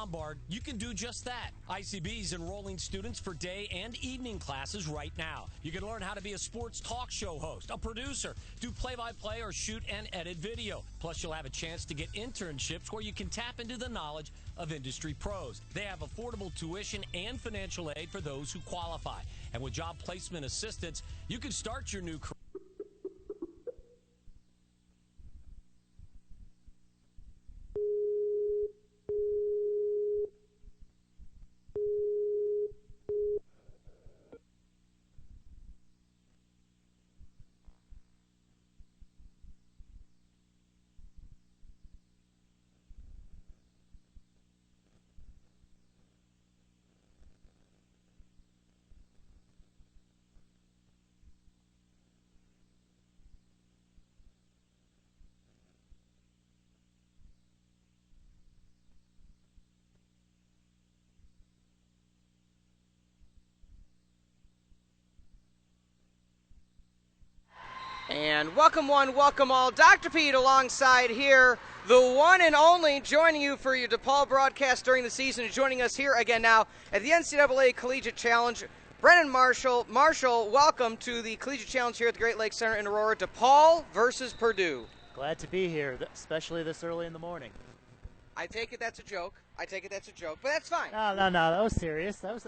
Lombard, you can do just that. ICB is enrolling students for day and evening classes right now. You can learn how to be a sports talk show host, a producer, do play-by-play, or shoot and edit video. Plus, you'll have a chance to get internships where you can tap into the knowledge of industry pros. They have affordable tuition and financial aid for those who qualify. And with job placement assistance, you can start your new career. And welcome one, welcome all. Dr. Pete alongside here, the one and only, joining you for your Depaul broadcast during the season, joining us here again now at the NCAA Collegiate Challenge. Brennan Marshall. Marshall, welcome to the Collegiate Challenge here at the Great Lakes Center in Aurora. Depaul versus Purdue. Glad to be here, especially this early in the morning. I take it that's a joke. I take it that's a joke, but that's fine. No, that was serious. That was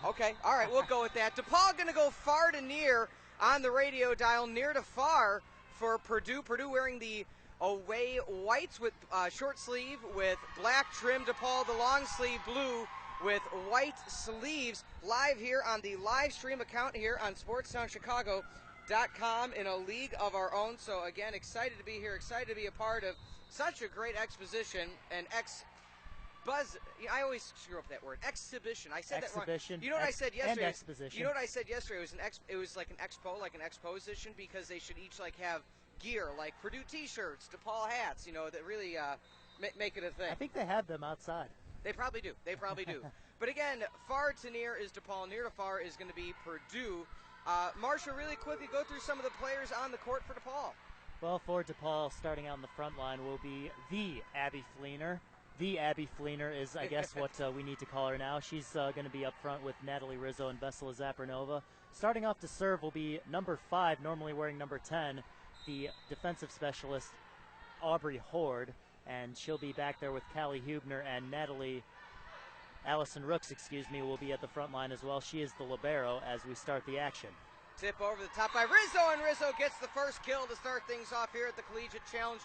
Okay, all right, we'll go with that. Depaul going to go far to near on the radio dial, near to far for Purdue. Purdue wearing the away whites with short sleeve with black trim. Depaul the long sleeve blue with white sleeves. Live here on the live stream account here on SportsTownChicago.com in a league of our own. So again, excited to be here, excited to be a part of such a great exposition and I always screw up that word. Exhibition. I said exhibition, that wrong. You know what I said yesterday? And exposition. You know what I said yesterday? It was like an expo, like an exposition, because they should each like have gear, like Purdue T-shirts, Depaul hats. You know, that really make it a thing. I think they have them outside. They probably do. They probably do. But again, far to near is Depaul. Near to far is going to be Purdue. Marshall, really quickly go through some of the players on the court for Depaul. Well, for Depaul, starting out in the front line will be the Abby Fleener. The Abby Fleener is, I guess, what we need to call her now. She's going to be up front with Natalie Rizzo and Vesela Zapranova. Starting off to serve will be number 5, normally wearing number 10, the defensive specialist, Aubrey Horde. And she'll be back there with Callie Hubner, and Allison Rooks, will be at the front line as well. She is the libero as we start the action. Tip over the top by Rizzo, and Rizzo gets the first kill to start things off here at the Collegiate Challenge.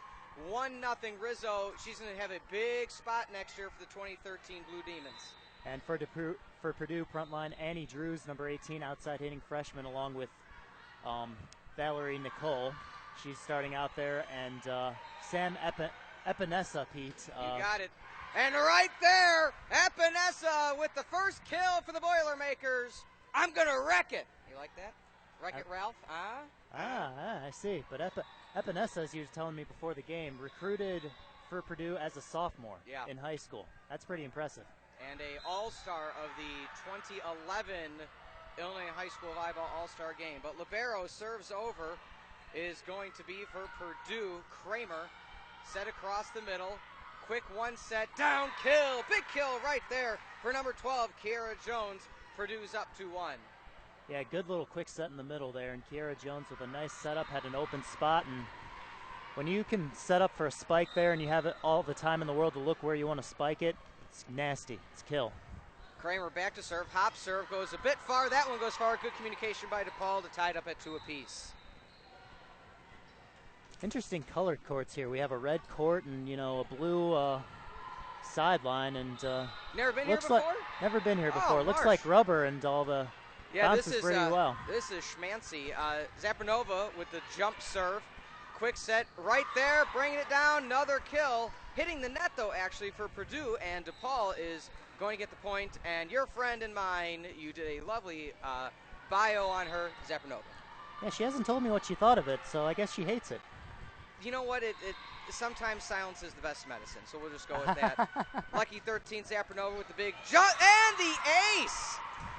1-0 Rizzo. She's going to have a big spot next year for the 2013 Blue Demons. And for Purdue front line, Annie Drews, number 18, outside hitting freshman, along with Valerie Nicole. She's starting out there, and Sam Epinesa, Pete. You got it. And right there, Epinesa with the first kill for the Boilermakers. I'm going to wreck it. You like that? Wreck it, Ralph? I see. But Epinesa, as you were telling me before the game, recruited for Purdue as a sophomore in high school. That's pretty impressive. And a all-star of the 2011 Illinois High School Volleyball All-Star game. But libero serves over is going to be for Purdue. Kramer set across the middle. Quick one set, down kill. Big kill right there for number 12, Kiara Jones. Purdue's up 2-1. Yeah, good little quick set in the middle there, and Kiara Jones with a nice setup, had an open spot, and when you can set up for a spike there and you have it all the time in the world to look where you want to spike it, it's nasty. It's kill. Kramer back to serve. Hop serve goes a bit far. That one goes far. Good communication by Depaul to tie it up at 2 apiece. Interesting colored courts here. We have a red court and, a blue sideline, and never been here before? Never been here before. Oh, looks like rubber, and all the bounces pretty well. This is schmancy. Zapranova with the jump serve. Quick set right there, bringing it down. Another kill. Hitting the net, though, actually, for Purdue, and Depaul is going to get the point. And your friend and mine, you did a lovely bio on her, Zapranova. Yeah, she hasn't told me what she thought of it, so I guess she hates it. You know what? It sometimes silence is the best medicine, so we'll just go with that. Lucky 13, Zapranova with the big jump, and the ace!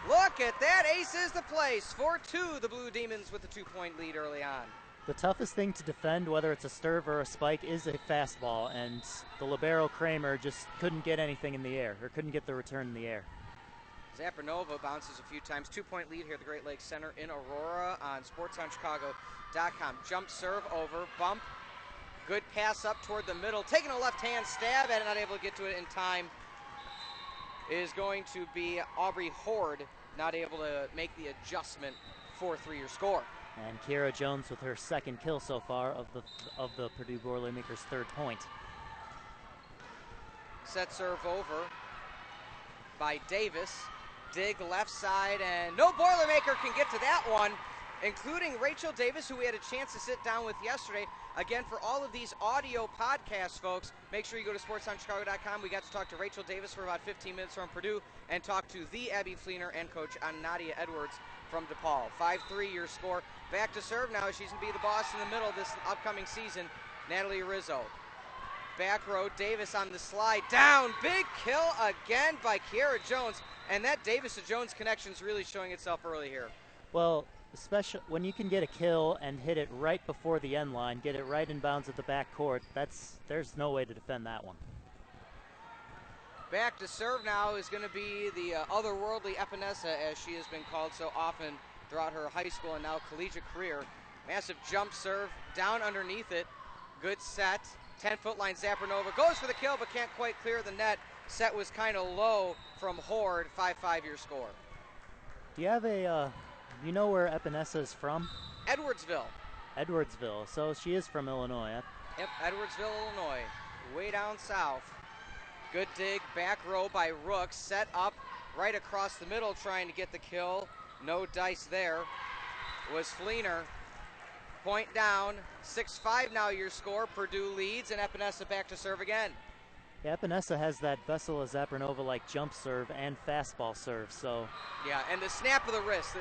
Look at that, ace is the place. 4-2, the Blue Demons with the 2-point lead early on. The toughest thing to defend, whether it's a serve or a spike, is a fastball, and the libero Kramer just couldn't get anything in the air, or couldn't get the return in the air. Zapranova bounces a few times. 2-point lead here at the Great Lakes Center in Aurora on SportsOnChicago.com. Jump serve over, bump, good pass up toward the middle, taking a left-hand stab at it, not able to get to it in time, is going to be Aubrey Horde, not able to make the adjustment for 3-year score. And Kiera Jones with her second kill so far of the Purdue Boilermakers' third point. Set serve over by Davis. Dig left side, and no Boilermaker can get to that one, including Rachel Davis, who we had a chance to sit down with yesterday. Again, for all of these audio podcasts, folks, make sure you go to SportsOnChicago.com. We got to talk to Rachel Davis for about 15 minutes from Purdue and talk to the Abby Fleener and coach Nadia Edwards from Depaul. 5-3 your score. Back to serve now. She's going to be the boss in the middle this upcoming season. Natalie Rizzo. Back row, Davis on the slide. Down. Big kill again by Kiera Jones. And that Davis to Jones connection is really showing itself early here. Well, especially when you can get a kill and hit it right before the end line, get it right in bounds at the back court, there's no way to defend that one. Back to serve now is going to be the otherworldly Epinesa, as she has been called so often throughout her high school and now collegiate career. Massive jump serve, down underneath it. Good set. 10-foot line, Zapranova goes for the kill but can't quite clear the net. Set was kind of low from Horde. 5-5 your score. Do you have you know where Epinesa is from? Edwardsville. Edwardsville. So she is from Illinois. Yep, Edwardsville, Illinois. Way down south. Good dig, back row by Rooks. Set up right across the middle trying to get the kill. No dice there. Was Fleener. Point down. 6-5 now your score. Purdue leads, and Epinesa back to serve again. Yeah, Epinesa has that Vesela Zapranova-like jump serve and fastball serve, so... Yeah, and the snap of the wrist.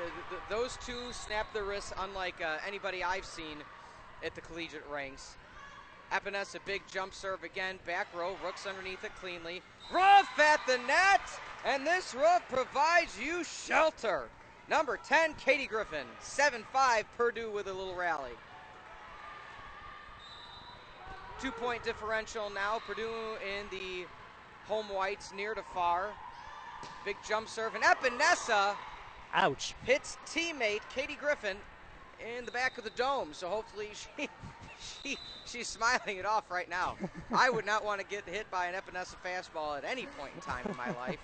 Those two snap the wrist unlike anybody I've seen at the collegiate ranks. Epinesa, big jump serve again. Back row, Rooks underneath it cleanly. Roof at the net, and this roof provides you shelter. Number 10, Katie Griffin. 7-5, Purdue with a little rally. 2-point differential now. Purdue in the home whites, near to far. Big jump serve, and Epinesa ouch, hits teammate Katie Griffin in the back of the dome. So hopefully she's smiling it off right now. I would not want to get hit by an Epinesa fastball at any point in time in my life.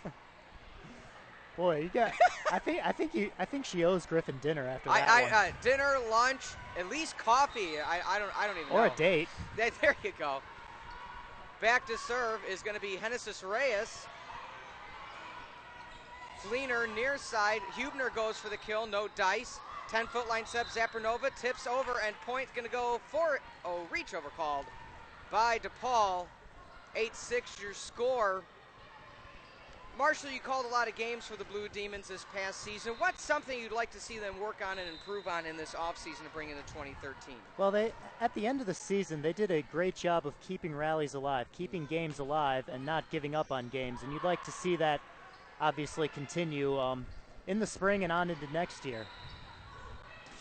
Boy, you got. I think she owes Griffin dinner after that one. Dinner, lunch, at least coffee. I don't even know. Or a date. There you go. Back to serve is going to be Genesis Reyes. Fleener near side. Hubner goes for the kill. No dice. 10-foot line sub. Zapranova tips over, and point's going to go for. Oh, reach over called by Depaul. 8-6 your score. Marshall, you called a lot of games for the Blue Demons this past season. What's something you'd like to see them work on and improve on in this offseason to bring into 2013? Well, at the end of the season, they did a great job of keeping rallies alive, keeping games alive, and not giving up on games. And you'd like to see that obviously continue in the spring and on into next year.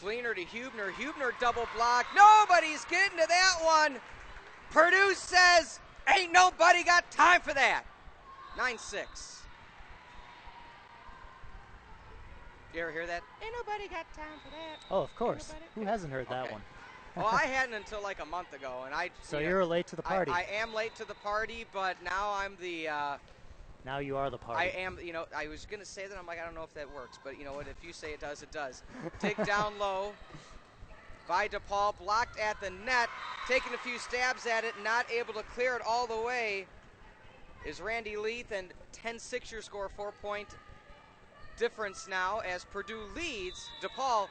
Fleener to Hubner. Hubner double block. Nobody's getting to that one. Purdue says, ain't nobody got time for that. 9-6. You ever hear that? Ain't nobody got time for that. Oh, of course. Who hasn't heard that one? Well, I hadn't until like a month ago, and So you're late to the party. I am late to the party, but now I'm the. Now you are the party. I am. I was gonna say that. I'm like, I don't know if that works, but you know what? If you say it does, it does. Dig down low by Depaul, blocked at the net, taking a few stabs at it, not able to clear it all the way. Is Randy Leith, and 10-6 your score, 4-point difference now as Purdue leads. Depaul,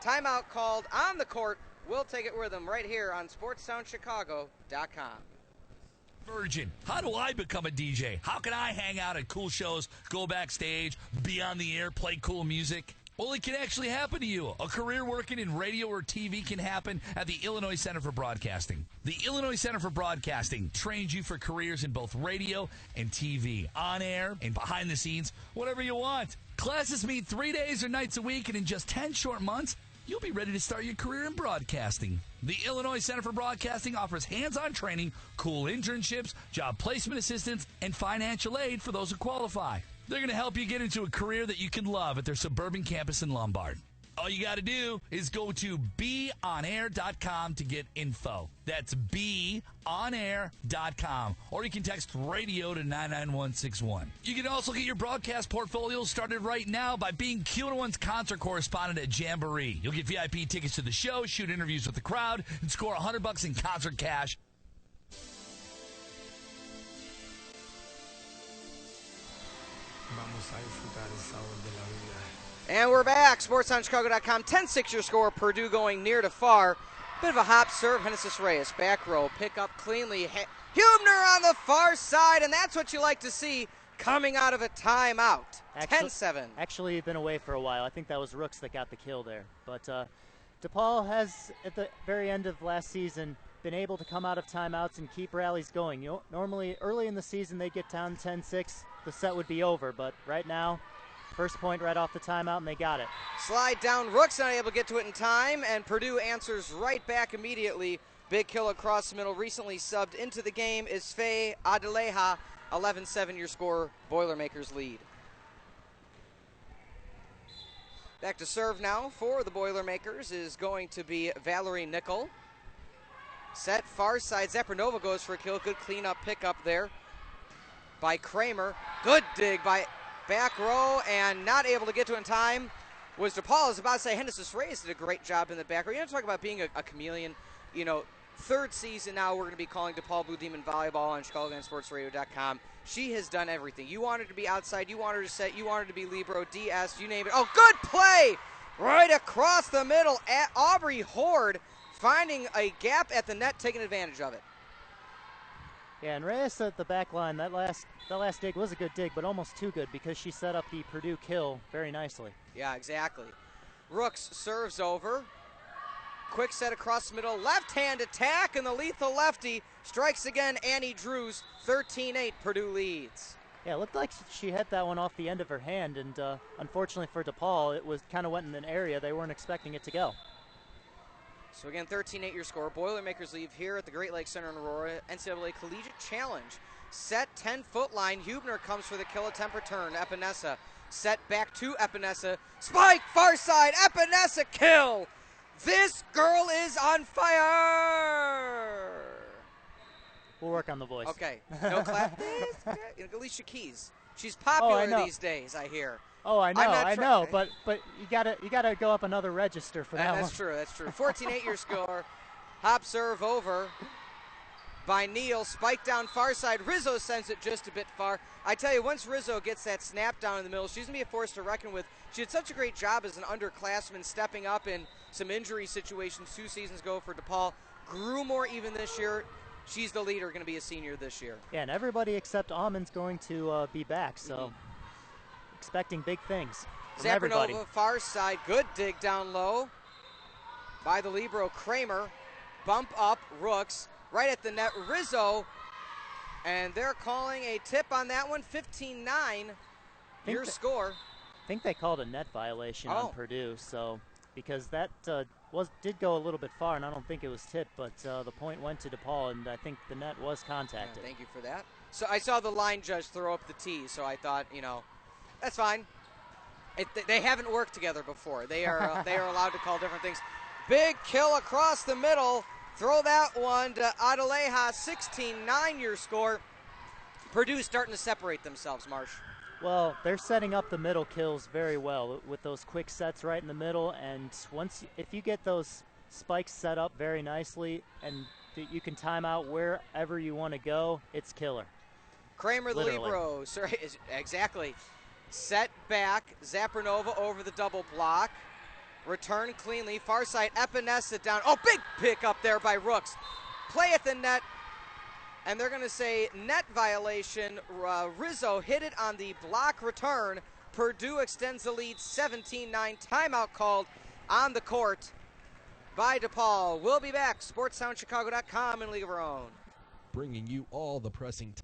timeout called on the court. We'll take it with them right here on SportsSoundChicago.com. Virgin, how do I become a DJ? How can I hang out at cool shows, go backstage, be on the air, play cool music? Well, it can actually happen to you. A career working in radio or TV can happen at the Illinois Center for Broadcasting. The Illinois Center for Broadcasting trains you for careers in both radio and TV, on air and behind the scenes, whatever you want. Classes meet 3 days or nights a week, and in just 10 short months, you'll be ready to start your career in broadcasting. The Illinois Center for Broadcasting offers hands-on training, cool internships, job placement assistance, and financial aid for those who qualify. They're going to help you get into a career that you can love at their suburban campus in Lombard. All you got to do is go to beonair.com to get info. That's beonair.com. Or you can text radio to 99161. You can also get your broadcast portfolio started right now by being Q101's concert correspondent at Jamboree. You'll get VIP tickets to the show, shoot interviews with the crowd, and score $100 in concert cash. Vamos a disfrutar el sabor de la vida. And we're back. SportsOnChicago.com. 10-6 your score. Purdue going near to far. Bit of a hop serve. Genesis Reyes, back row. Pick up cleanly. Hubner on the far side, and that's what you like to see coming out of a timeout. 10-7. Actually been away for a while. I think that was Rooks that got the kill there. But Depaul has, at the very end of last season, been able to come out of timeouts and keep rallies going. You know, normally, early in the season, they get down 10-6, the set would be over. But right now, first point right off the timeout, and they got it. Slide down. Rooks not able to get to it in time, and Purdue answers right back immediately. Big kill across the middle. Recently subbed into the game is Faye Adeleja. 11-7 your score. Boilermakers lead. Back to serve now for the Boilermakers is going to be Valerie Nickel. Set far side. Zapranova goes for a kill. Good cleanup pickup there by Kramer. Good dig by back row, and not able to get to it in time was Depaul. I was about to say Genesis Reyes did a great job in the back row. You know, talk about being a chameleon. You know, third season now we're going to be calling Depaul Blue Demon Volleyball on ChicagoLandSportsRadio.com. She has done everything. You want her to be outside, you want her to set, you want her to be libero, DS, you name it. Oh, good play! Right across the middle at Aubrey Horde, finding a gap at the net, taking advantage of it. Yeah, and Reyes at the back line, that last dig was a good dig, but almost too good because she set up the Purdue kill very nicely. Yeah, exactly. Rooks serves over. Quick set across the middle. Left-hand attack, and the lethal lefty strikes again. Annie Drews, 13-8, Purdue leads. Yeah, it looked like she hit that one off the end of her hand, and unfortunately for Depaul, it was kind of went in an area they weren't expecting it to go. So again, 13-8 your score. Boilermakers leave here at the Great Lakes Center in Aurora. NCAA Collegiate Challenge. Set 10-foot line. Hubner comes for the kill attempt return. Epinesa set back to Epinesa. Spike, far side. Epinesa kill. This girl is on fire. We'll work on the voice. Okay. No clap. Alicia Keys. She's popular these days, I hear. Oh, I know, but you gotta go up another register for that one. That's true. 14-8 your score. Hop serve over by Neal. Spike down far side. Rizzo sends it just a bit far. I tell you, once Rizzo gets that snap down in the middle, she's going to be a force to reckon with. She did such a great job as an underclassman, stepping up in some injury situations 2 seasons ago for Depaul. Grew more even this year. She's the leader, going to be a senior this year. Yeah, and everybody except Ammon's going to be back, so expecting big things from everybody. Zapranova, far side. Good dig down low by the libero Kramer. Bump up, Rooks. Right at the net, Rizzo. And they're calling a tip on that one. 15-9, your score. I think they called a net violation on Purdue, so because that did go a little bit far, and I don't think it was tipped, but the point went to Depaul, and I think the net was contacted. Yeah, thank you for that. So I saw the line judge throw up the tee, so I thought, that's fine. They haven't worked together before. They are allowed to call different things. Big kill across the middle. Throw that one to Adeleja. 16-9 your score. Purdue starting to separate themselves, Marsh. Well, they're setting up the middle kills very well with those quick sets right in the middle, and if you get those spikes set up very nicely and you can time out wherever you want to go, it's killer. Kramer, the libero. Sorry, exactly. Set back. Zapranova over the double block. Return cleanly. Far side. Epinesa down. Oh, big pick up there by Rooks. Play at the net. And they're going to say net violation. Rizzo hit it on the block return. Purdue extends the lead 17-9. Timeout called on the court by Depaul. We'll be back. SportsSoundChicago.com and League of Our Own. Bringing you all the pressing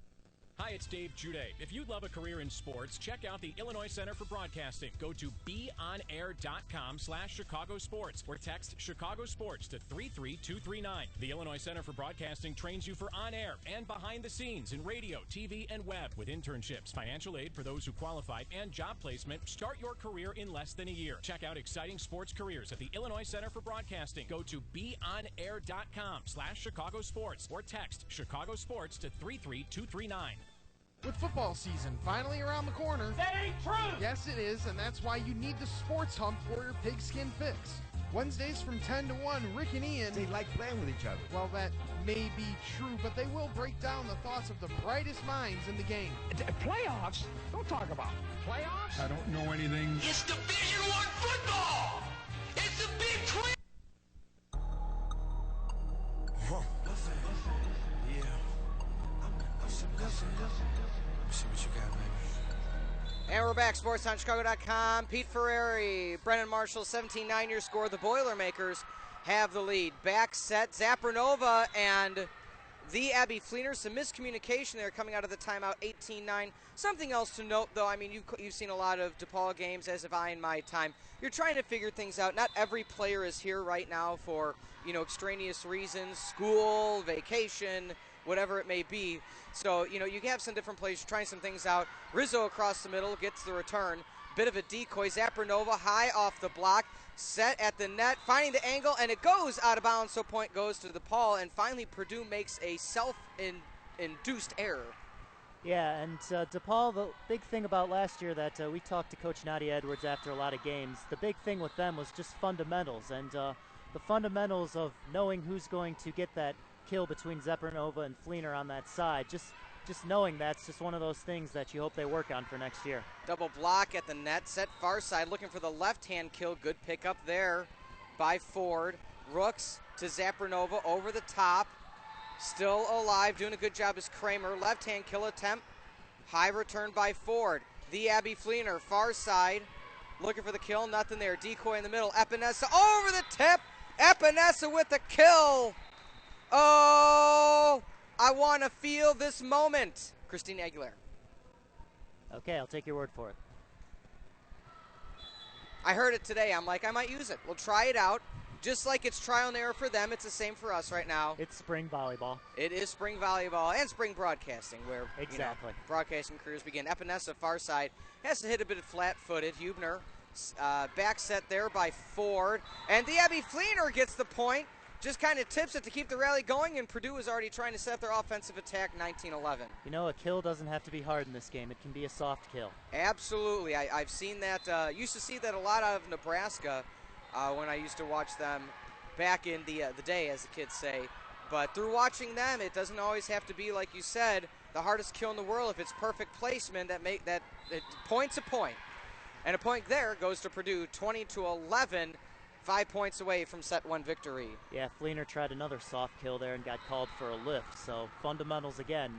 Hi, it's Dave Jude. If you'd love a career in sports, check out the Illinois Center for Broadcasting. Go to beonair.com/Chicago Sports or text Chicago Sports to 33239. The Illinois Center for Broadcasting trains you for on-air and behind the scenes in radio, TV, and web with internships, financial aid for those who qualify, and job placement. Start your career in less than a year. Check out exciting sports careers at the Illinois Center for Broadcasting. Go to beonair.com/Chicago Sports or text Chicago Sports to 33239. With football season finally around the corner. That ain't true! Yes, it is, and that's why you need the Sports Hub for your pigskin fix. Wednesdays from 10 to 1, Rick and Ian. They like playing with each other. Well, that may be true, but they will break down the thoughts of the brightest minds in the game. Playoffs? Don't talk about playoffs. I don't know anything. It's Division I football! It's a big twin! See what you got, baby. And we're back, SportsOnChicago.com. Pete Ferrari, Brennan Marshall, 17-9 your score. The Boilermakers have the lead. Back set, Zapranova and the Abby Fleener. Some miscommunication there coming out of the timeout, 18-9. Something else to note, though, I mean, you've seen a lot of Depaul games, as have I in my time. You're trying to figure things out. Not every player is here right now for, extraneous reasons, school, vacation, whatever it may be. So, you have some different players trying some things out. Rizzo across the middle gets the return. Bit of a decoy. Zapranova high off the block. Set at the net. Finding the angle, and it goes out of bounds, so point goes to Depaul. And finally, Purdue makes a self-induced error. Yeah, and Depaul, the big thing about last year that we talked to Coach Nadia Edwards after a lot of games, the big thing with them was just fundamentals. And the fundamentals of knowing who's going to get that kill between Zapranova and Fleener on that side. Just knowing that's just one of those things that you hope they work on for next year. Double block at the net, set far side, looking for the left-hand kill. Good pickup there by Ford. Rooks to Zapranova over the top. Still alive, doing a good job is Kramer. Left-hand kill attempt. High return by Ford. The Abby Fleener, far side. Looking for the kill, nothing there. Decoy in the middle. Epinesa over the tip. Epinesa with the kill. Oh, I want to feel this moment. Christine Aguilera. Okay, I'll take your word for it. I heard it today. I'm like, I might use it. We'll try it out. Just like it's trial and error for them, it's the same for us right now. It's spring volleyball. It is spring volleyball and spring broadcasting where exactly broadcasting careers begin. Epinesa, far side, has to hit a bit of flat-footed. Hubner, back set there by Ford. And the Abby Fleener gets the point. Just kind of tips it to keep the rally going, and Purdue is already trying to set up their offensive attack, 19-11. A kill doesn't have to be hard in this game. It can be a soft kill. Absolutely. I've seen that. Used to see that a lot out of Nebraska when I used to watch them back in the day, as the kids say. But through watching them, it doesn't always have to be, like you said, the hardest kill in the world. If it's perfect placement, that point's a point. And a point there goes to Purdue, 20-11. 5 points away from set one victory. Yeah, Fleener tried another soft kill there and got called for a lift. So fundamentals again.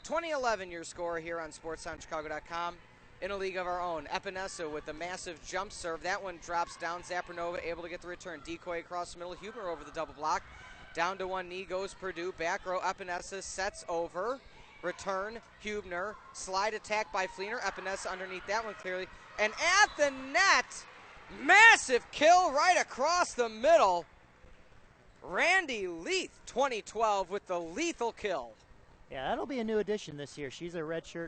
20-11 your score here on SportsOnChicago.com. In a league of our own. Epinesa with a massive jump serve. That one drops down. Zapranova able to get the return. Decoy across the middle. Hubner over the double block. Down to one knee goes Purdue. Back row. Epinesa sets over. Return. Hubner. Slide attack by Fleener. Epinesa underneath that one clearly. And at the net, massive kill right across the middle. Randy Leith, 2012 with the lethal kill. Yeah, that'll be a new addition this year. She's a redshirt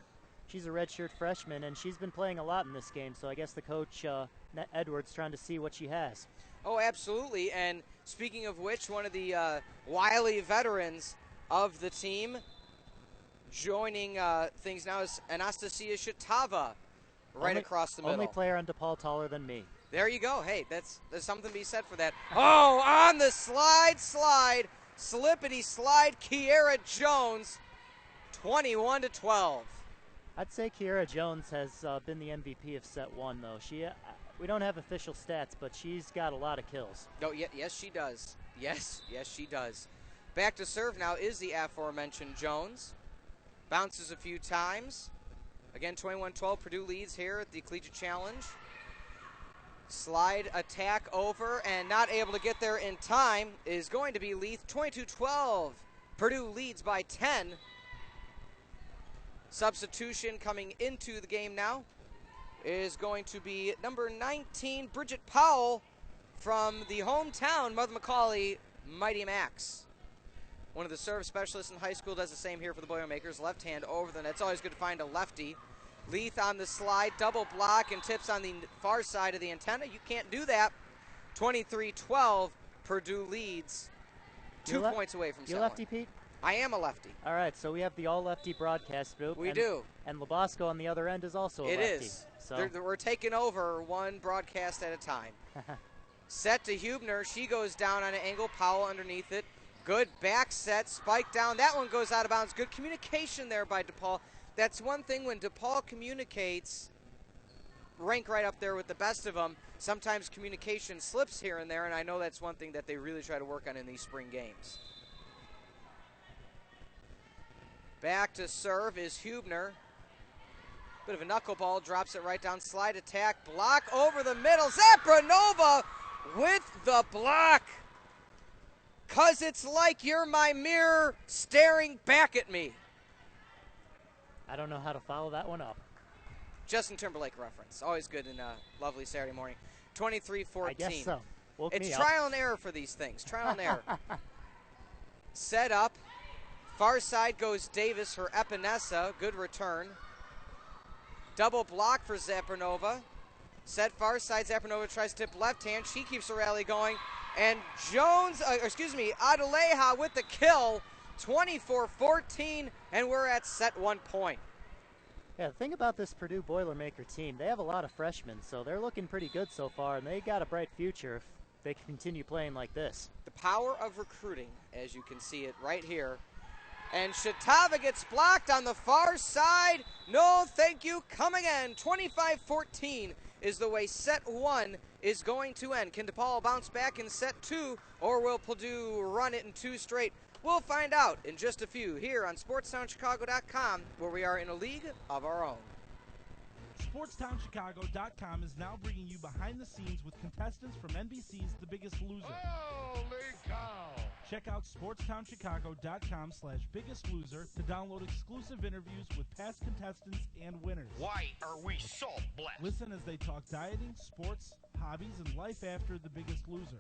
freshman, and she's been playing a lot in this game. So I guess the coach, Edwards, trying to see what she has. Oh, absolutely. And speaking of which, one of the wily veterans of the team joining things now is Anastasia Shatava, right across the middle. Only player on Depaul taller than me. There you go. Hey, there's something to be said for that. Oh, on the slide, slippity slide, Kiera Jones, 21-12. I'd say Kiera Jones has been the MVP of set one, though. We don't have official stats, but she's got a lot of kills. No, yes, she does. Yes, she does. Back to serve now is the aforementioned Jones. Bounces a few times. Again, 21-12, Purdue leads here at the Collegiate Challenge. Slide attack over, and not able to get there in time is going to be Leith. 22-12. Purdue leads by 10 Substitution coming into the game now is going to be number 19, Bridget Powell, from the hometown Mother McCauley Mighty Macs. One of the serve specialists in high school does the same here for the Boilermakers. Left hand over the net. It's always good to find a lefty. Leith on the slide, double block, and tips on the far side of the antenna. You can't do that. 23-12, Purdue leads. 2 points away from you lefty, Pete? I am a lefty. All right, so we have the all-lefty broadcast group. We do. And Labosco on the other end is also a lefty. It is. So. We're taking over one broadcast at a time. Set to Hubner. She goes down on an angle. Powell underneath it. Good back set. Spike down. That one goes out of bounds. Good communication there by Depaul. That's one thing when Depaul communicates, rank right up there with the best of them. Sometimes communication slips here and there, and I know that's one thing that they really try to work on in these spring games. Back to serve is Hubner. Bit of a knuckleball, drops it right down, slide attack, block over the middle. Zapranova with the block. 'Cause it's like you're my mirror staring back at me. I don't know how to follow that one up. Justin Timberlake reference. Always good in a lovely Saturday morning. 23-14. I guess so. It's trial and error for these things. Trial and error. Set up. Far side goes Davis for Epinesa. Good return. Double block for Zapranova. Set far side. Zapranova tries to tip left hand. She keeps the rally going. And Adeleja with the kill. 24-14, and we're at set 1 point. Yeah, the thing about this Purdue Boilermaker team, they have a lot of freshmen, so they're looking pretty good so far, and they got a bright future if they continue playing like this. The power of recruiting, as you can see it right here. And Shatava gets blocked on the far side. No, thank you. Come again. 25-14 is the way set 1 is going to end. Can DePaul bounce back in set 2, or will Purdue run it in 2 straight? We'll find out in just a few here on SportsTownChicago.com, where we are in a league of our own. SportsTownChicago.com is now bringing you behind the scenes with contestants from NBC's The Biggest Loser. Holy cow! Check out SportsTownChicago.com/Biggest Loser to download exclusive interviews with past contestants and winners. Why are we so blessed? Listen as they talk dieting, sports, hobbies, and life after The Biggest Loser.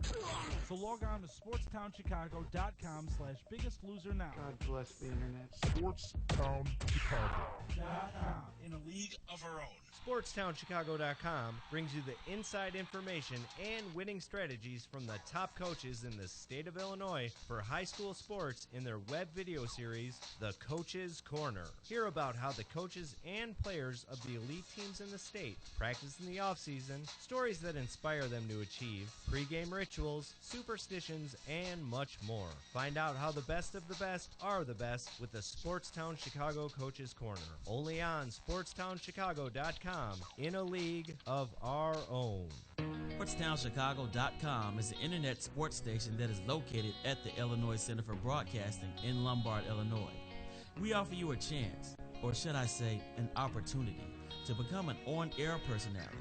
So log on to SportsTownChicago.com/Biggest Loser now. God bless the internet. SportsTownChicago.com in a league of our own. SportsTownChicago.com brings you the inside information and winning strategies from the top coaches in the state of Illinois for high school sports in their web video series, The Coach's Corner. Hear about how the coaches and players of the elite teams in the state practice in the offseason, stories that inspire them to achieve, pregame rituals, superstitions, and much more. Find out how the best of the best are the best with the Sportstown Chicago Coach's Corner. Only on SportsTownChicago.com in a league of our own. SportsTownChicago.com is an internet sports station that is located at the Illinois Center for Broadcasting in Lombard, Illinois. We offer you a chance, or should I say an opportunity, to become an on-air personality,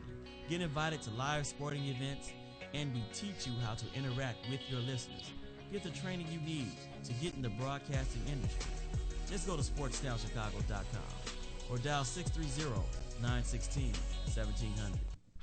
get invited to live sporting events, and we teach you how to interact with your listeners. Get the training you need to get in the broadcasting industry. Just go to SportsTownChicago.com or dial 630-916-1700.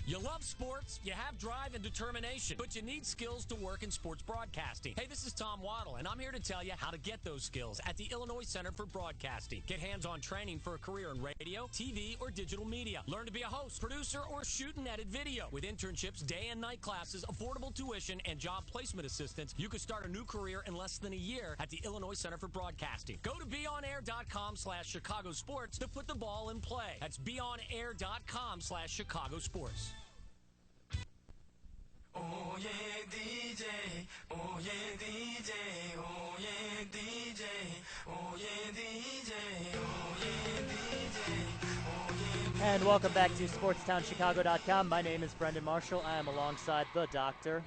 You love sports, you have drive and determination, but you need skills to work in sports broadcasting. Hey, this is Tom Waddle, and I'm here to tell you how to get those skills at the Illinois Center for Broadcasting. Get hands-on training for a career in radio, TV, or digital media. Learn to be a host, producer, or shoot and edit video. With internships, day and night classes, affordable tuition, and job placement assistance, you could start a new career in less than a year at the Illinois Center for Broadcasting. Go to beonair.com/Chicago Sports to put the ball in play. That's beonair.com/Chicago Sports. Oh yeah, DJ. Oh yeah, DJ. Oh yeah, DJ. Oh yeah, DJ. Oh yeah, DJ. Oh yeah. And welcome back to SportsTownChicago.com. My name is Brendan Marshall. I am alongside the doctor,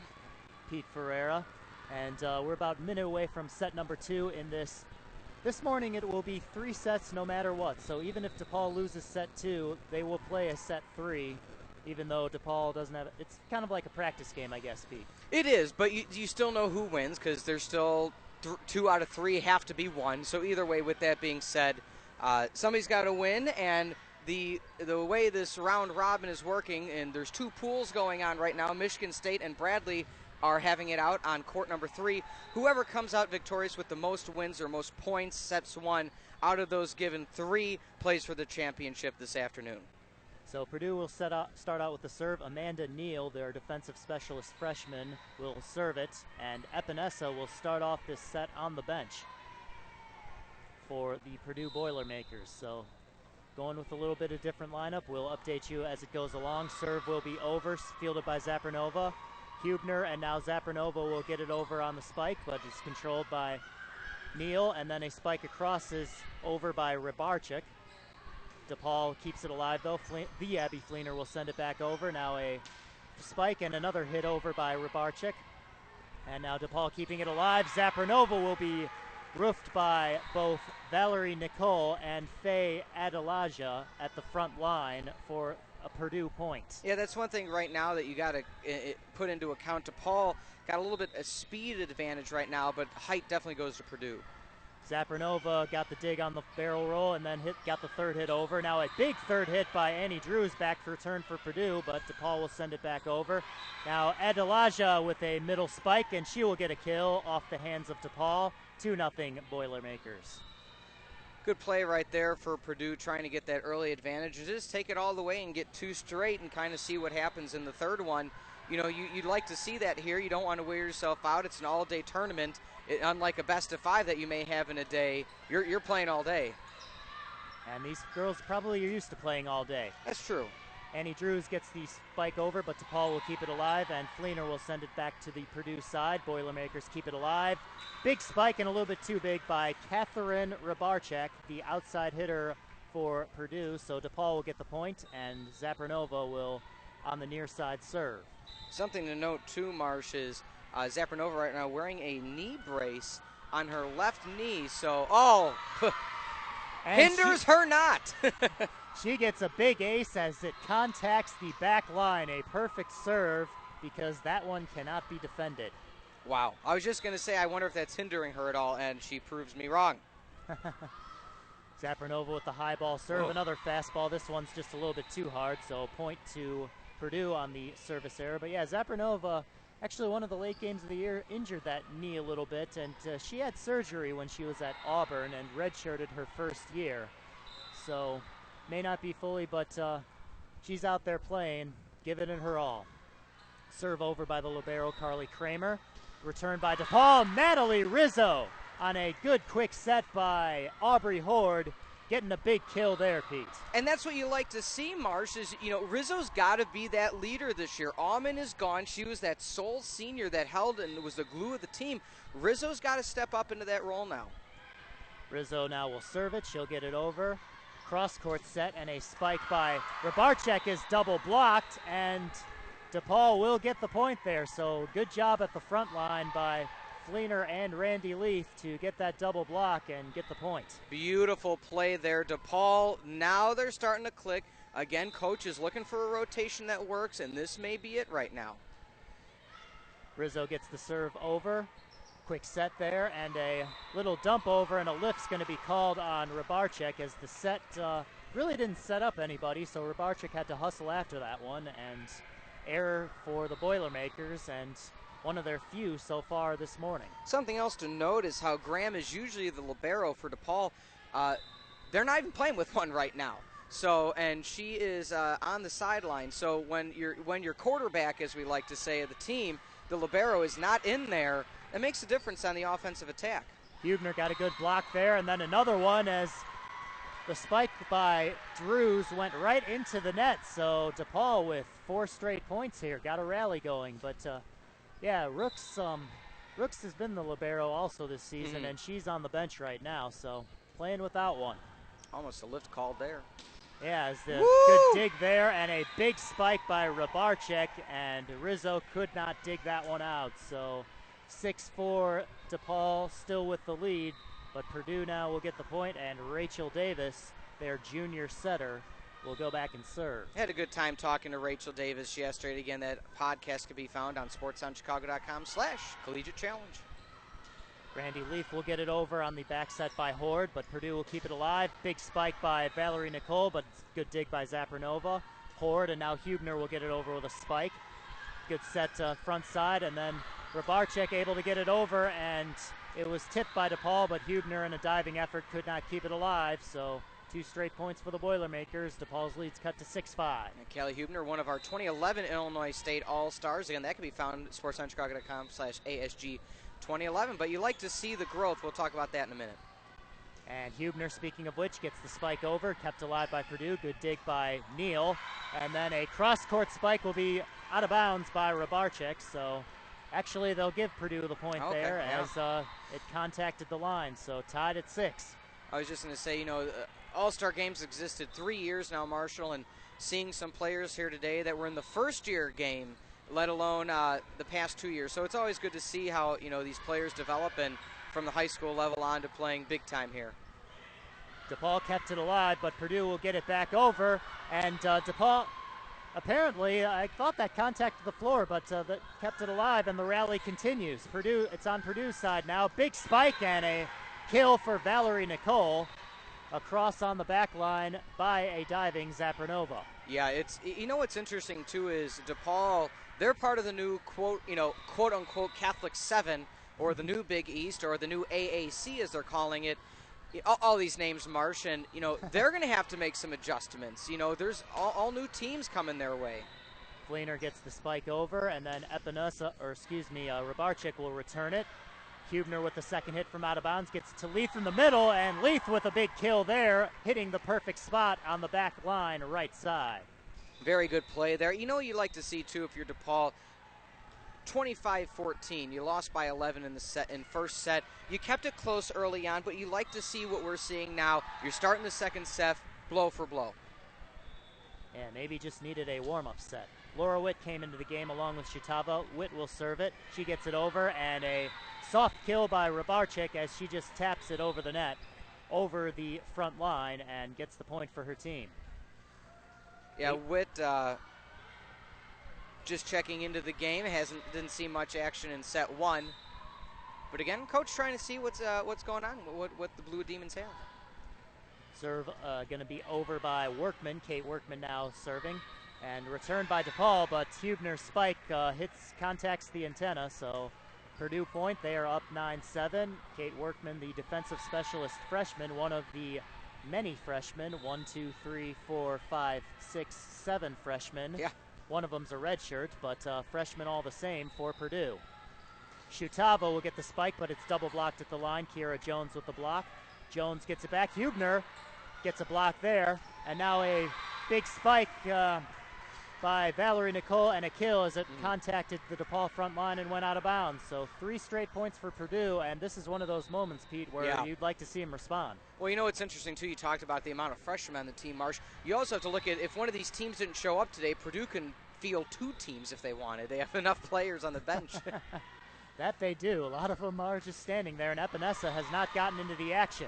Pete Ferreira. And we're about a minute away from set number 2 in this. This morning it will be 3 sets no matter what. So even if DePaul loses set 2, they will play a set 3. Even though DePaul doesn't have – it's kind of like a practice game, I guess, Pete. It is, but you still know who wins because there's still 2 out of 3 have to be won. So either way, with that being said, Somebody's got to win, and the way this round robin is working, and there's 2 pools going on right now. Michigan State and Bradley are having it out on court number 3. Whoever comes out victorious with the most wins or most points, sets one out of those given 3, plays for the championship this afternoon. So Purdue will start out with the serve. Amanda Neal, their defensive specialist freshman, will serve it, and Epinesa will start off this set on the bench for the Purdue Boilermakers. So going with a little bit of different lineup. We'll update you as it goes along. Serve will be over, fielded by Zapranova. Hubner, and now Zapranova will get it over on the spike, but it's controlled by Neal, and then a spike across is over by Rybarczyk. Depaul keeps it alive, though. The Abby Fleener will send it back over. Now a spike and another hit over by Rybarczyk. And now Depaul keeping it alive. Zapranova will be roofed by both Valerie Nicole and Faye Adelaja at the front line for a Purdue point. Yeah, that's one thing right now that you got to put into account. Depaul got a little bit of speed advantage right now, but height definitely goes to Purdue. Zapranova got the dig on the barrel roll and then got the third hit over. Now a big third hit by Annie Drews back for return for Purdue, but Depaul will send it back over. Now Adelaja with a middle spike, and she will get a kill off the hands of Depaul. 2-0 Boilermakers. Good play right there for Purdue, trying to get that early advantage. Just take it all the way and get 2 straight and kind of see what happens in the third one. You know, you'd like to see that here. You don't want to wear yourself out. It's an all-day tournament. Unlike a best-of-5 that you may have in a day, you're playing all day. And these girls probably are used to playing all day. That's true. Annie Drews gets the spike over, but Depaul will keep it alive, and Fleener will send it back to the Purdue side. Boilermakers keep it alive. Big spike and a little bit too big by Catherine Rybarczyk, the outside hitter for Purdue. So Depaul will get the point, and Zapranova will on the near side serve. Something to note too, Marsh, is Zapranova right now wearing a knee brace on her left knee. So, hinders her not. She gets a big ace as it contacts the back line. A perfect serve because that one cannot be defended. Wow. I was just going to say, I wonder if that's hindering her at all, and she proves me wrong. Zapranova with the high ball serve. Another fastball. This one's just a little bit too hard, so point to Purdue on the service error. But yeah, Zapranova, actually one of the late games of the year, injured that knee a little bit, and she had surgery when she was at Auburn and redshirted her first year. So may not be fully, but she's out there playing, giving it her all. Serve over by the libero, Carly Kramer. Return by Depaul. Natalie Rizzo on a good quick set by Aubrey Horde. Getting a big kill there, Pete. And that's what you like to see, Marsh, is, you know, Rizzo's got to be that leader this year. Alman is gone. She was that sole senior that held and was the glue of the team. Rizzo's got to step up into that role now. Rizzo now will serve it. She'll get it over. Cross-court set, and a spike by Rybarczyk is double blocked, and Depaul will get the point there. So good job at the front line by Fleener and Randy Leaf to get that double block and get the point. Beautiful play there, Depaul. Now they're starting to click. Again, coach is looking for a rotation that works, and this may be it right now. Rizzo gets the serve over. Quick set there, and a little dump over, and a lift's going to be called on Rybarczyk as the set really didn't set up anybody, so Rybarczyk had to hustle after that one, and error for the Boilermakers, and one of their few so far this morning. Something else to note is how Graham is usually the libero for Depaul. They're not even playing with one right now. So, and she is on the sideline. So when your quarterback, as we like to say, of the team, the libero is not in there, that makes a difference on the offensive attack. Hubner got a good block there, and then another one as the spike by Drews went right into the net. So Depaul with 4 straight points here, got a rally going. But yeah, Rooks has been the libero also this season, and she's on the bench right now, so playing without one. Almost a lift called there. Yeah, as the good dig there, and a big spike by Rybarczyk, and Rizzo could not dig that one out. So 6-4 Depaul still with the lead, but Purdue now will get the point, and Rachel Davis, their junior setter, will go back and serve. I had a good time talking to Rachel Davis yesterday. Again, that podcast can be found on sportsonchicago.com/collegiate challenge. Randy Leaf will get it over on the back set by Horde, but Purdue will keep it alive. Big spike by Valerie Nicole, but good dig by Zapranova. Horde, and now Hubner will get it over with a spike. Good set front side, and then Rabarczyk able to get it over, and it was tipped by Depaul, but Hubner in a diving effort could not keep it alive, so 2 straight points for the Boilermakers. Depaul's lead's cut to 6-5. Callie Hubner, one of our 2011 Illinois State All-Stars. Again, that can be found at sportsonchicago.com/ASG2011, but you like to see the growth. We'll talk about that in a minute. And Hubner, speaking of which, gets the spike over, kept alive by Purdue. Good dig by Neal. And then a cross-court spike will be out of bounds by Rabarczyk. So actually they'll give Purdue the point there as it contacted the line. So tied at 6. I was just going to say, All-Star games existed 3 years now, Marshall, and seeing some players here today that were in the first-year game, let alone the past 2 years. So it's always good to see how, these players develop and from the high school level on to playing big time here. Depaul kept it alive, but Purdue will get it back over. And Depaul, apparently, I thought that contacted the floor, but that kept it alive, and the rally continues. Purdue, it's on Purdue's side now. Big spike and a kill for Valerie Nicole. Across on the back line by a diving Zapranova. Yeah, it's what's interesting too is Depaul. They're part of the new quote unquote Catholic 7, or the new Big East, or the new AAC as they're calling it. All these names, Marsh, and they're going to have to make some adjustments. There's all new teams coming their way. Fleener gets the spike over, and then Rabarczyk will return it. Hubner with the second hit from out of bounds gets to Leaf in the middle, and Leaf with a big kill there, hitting the perfect spot on the back line right side. Very good play there. You like to see too if you're Depaul. 25-14. You lost by 11 in first set. You kept it close early on, but you like to see what we're seeing now. You're starting the second set, blow for blow. Yeah, maybe just needed a warm-up set. Laura Witt came into the game along with Shitava. Witt will serve it. She gets it over, and a soft kill by Rabarczyk as she just taps it over the net, over the front line, and gets the point for her team. Yeah, Witt just checking into the game. Didn't see much action in set 1. But again, coach trying to see what's going on, what the Blue Demons have. Serve going to be over by Workman. Kate Workman now serving. And returned by Depaul, but Hubner's spike contacts the antenna, so Purdue point. They are up 9-7. Kate Workman, the defensive specialist freshman, one of the many freshmen. 1, 2, 3, 4, 5, 6, 7 freshmen. Yeah. One of them's a redshirt, but freshmen all the same for Purdue. Shutava will get the spike, but it's double blocked at the line. Kira Jones with the block. Jones gets it back. Hubner gets a block there, and now a big spike by Valerie Nicole and a kill as it contacted the Depaul front line and went out of bounds. So 3 straight points for Purdue, and this is one of those moments, Pete, where you'd like to see him respond. Well, it's interesting, too. You talked about the amount of freshmen on the team, Marsh. You also have to look at if one of these teams didn't show up today, Purdue can field 2 teams if they wanted. They have enough players on the bench. That they do. A lot of them are just standing there, and Epinesa has not gotten into the action.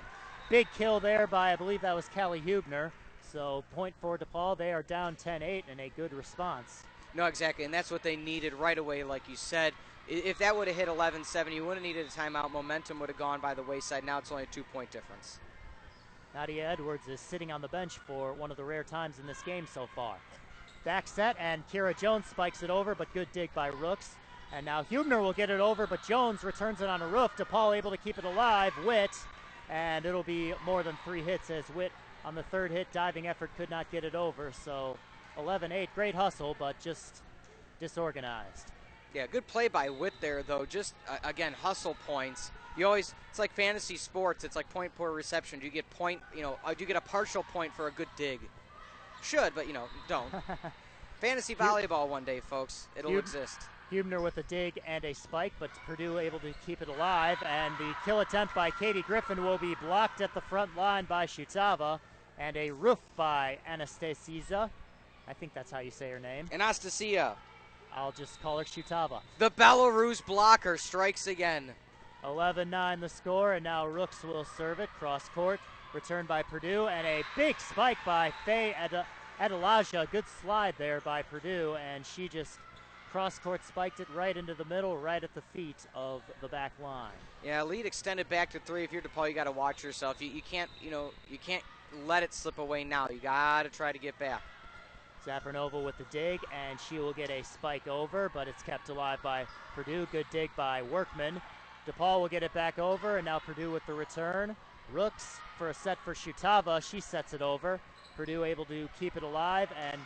Big kill there by, I believe that was Callie Hubner. So point for Depaul. They are down 10-8 and a good response. No, exactly, and that's what they needed right away, like you said. If that would have hit 11-7, you wouldn't have needed a timeout. Momentum would have gone by the wayside. Now it's only a 2-point difference. Nadia Edwards is sitting on the bench for one of the rare times in this game so far. Back set, and Kira Jones spikes it over, but good dig by Rooks. And now Hubner will get it over, but Jones returns it on a roof. Depaul able to keep it alive. Witt, and it'll be more than 3 hits as Witt on the third hit, diving effort, could not get it over. So 11-8, great hustle, but just disorganized. Yeah, good play by Witt there, though. Just, again, hustle points. It's like fantasy sports. It's like point per reception. Do you get do you get a partial point for a good dig? Should, but, don't. Fantasy volleyball one day, folks. It'll exist. Hubner with a dig and a spike, but Purdue able to keep it alive, and the kill attempt by Katie Griffin will be blocked at the front line by Shutava, and a roof by Anastasia. I think that's how you say her name. Anastasia. I'll just call her Shutava. The Belarus blocker strikes again. 11-9 the score, and now Rooks will serve it cross court. Returned by Purdue, and a big spike by Faye Adelaja. Good slide there by Purdue, and she just cross-court spiked it right into the middle, right at the feet of the back line. Yeah, lead extended back to 3. If you're DePaul, you got to watch yourself. You can't, you can't let it slip away now. You got to try to get back. Zapranova with the dig, and she will get a spike over, but it's kept alive by Purdue. Good dig by Workman. DePaul will get it back over, and now Purdue with the return. Rooks for a set for Shutava. She sets it over. Purdue able to keep it alive, and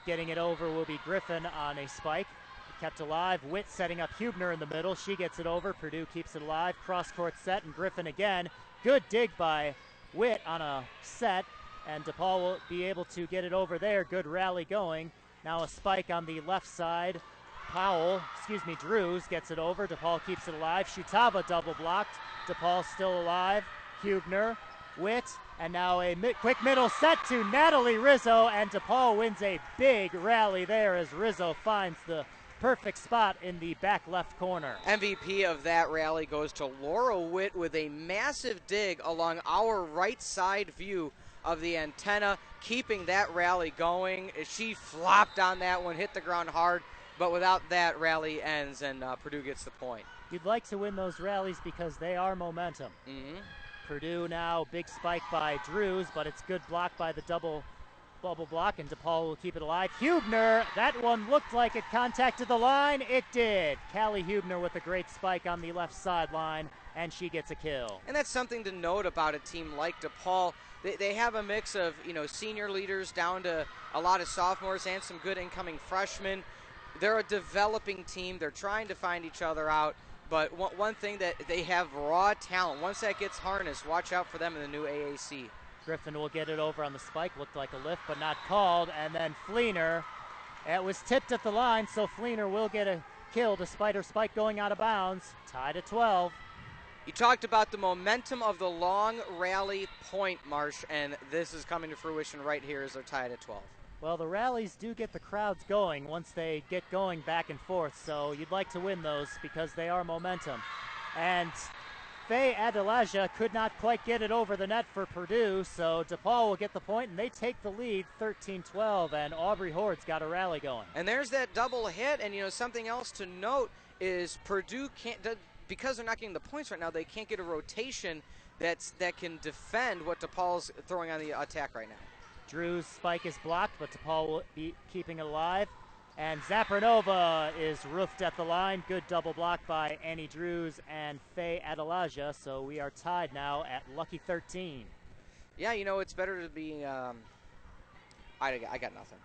getting it over will be Griffin on a spike. Kept alive. Witt setting up Hubner in the middle. She gets it over. Purdue keeps it alive. Cross-court set, and Griffin again. Good dig by Witt on a set, and DePaul will be able to get it over there. Good rally going. Now a spike on the left side. Drews gets it over. DePaul keeps it alive. Shutava double blocked. DePaul still alive. Hubner, Witt, and now a quick middle set to Natalie Rizzo, and DePaul wins a big rally there as Rizzo finds the perfect spot in the back left corner. MVP of that rally goes to Laura Witt with a massive dig along our right side view of the antenna, keeping that rally going. She flopped on that one, hit the ground hard, but without that, rally ends, and Purdue gets the point. You'd like to win those rallies because they are momentum. Mm-hmm. Purdue now, big spike by Drews, but it's good block by the double bubble block, and DePaul will keep it alive. Hubner, that one looked like it contacted the line. It did. Callie Hubner with a great spike on the left sideline, and she gets a kill. And that's something to note about a team like DePaul. They have a mix of, senior leaders down to a lot of sophomores and some good incoming freshmen. They're a developing team. They're trying to find each other out. But one thing that they have raw talent. Once that gets harnessed, watch out for them in the new AAC. Griffin will get it over on the spike. Looked like a lift, but not called. And then Fleener, it was tipped at the line, so Fleener will get a kill despite her spike going out of bounds. Tied at 12. You talked about the momentum of the long rally point, Marsh, and this is coming to fruition right here as they're tied at 12. Well, the rallies do get the crowds going once they get going back and forth, so you'd like to win those because they are momentum. And Faye Adelaja could not quite get it over the net for Purdue, so DePaul will get the point, and they take the lead 13-12, and Aubrey Hord's got a rally going. And there's that double hit, and something else to note is Purdue can't, because they're not getting the points right now, they can't get a rotation that can defend what DePaul's throwing on the attack right now. Drew's spike is blocked, but DePaul will be keeping it alive. And Zapranova is roofed at the line. Good double block by Annie Drews and Faye Adelaja. So we are tied now at lucky 13. Yeah, it's better to be I got nothing.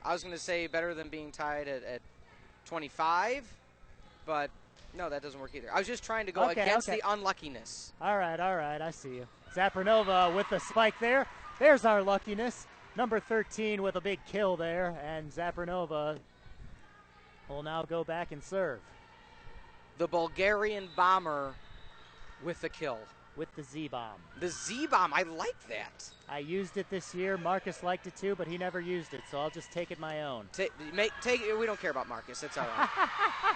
I was going to say better than being tied at 25, but no, that doesn't work either. I was just trying to go against the unluckiness. All right, I see you. Zapranova with the spike there. There's our luckiness. Number 13 with a big kill there, and Zapranova will now go back and serve. The Bulgarian bomber with the kill. With the Z-bomb. The Z-bomb, I like that. I used it this year. Marcus liked it too, but he never used it, so I'll just take it my own. Take it. We don't care about Marcus. It's all right.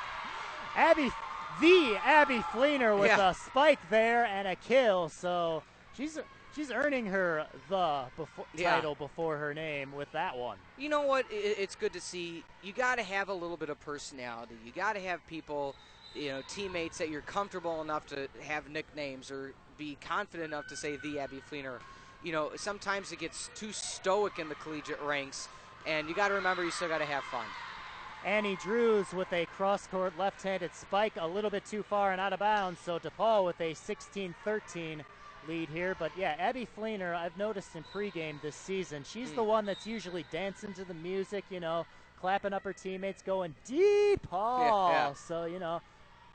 Abby Fleener with a spike there and a kill, so She's earning her title before her name with that one. You know what? It's good to see. You got to have a little bit of personality. You got to have people, teammates that you're comfortable enough to have nicknames or be confident enough to say the Abby Fleener. Sometimes it gets too stoic in the collegiate ranks, and you got to remember you still got to have fun. Annie Drews with a cross-court left-handed spike a little bit too far and out of bounds, so DePaul with a 16-13 lead here. But yeah, Abby Fleener, I've noticed in pregame this season, she's the one that's usually dancing to the music, clapping up her teammates, going Depaul. Yeah. So,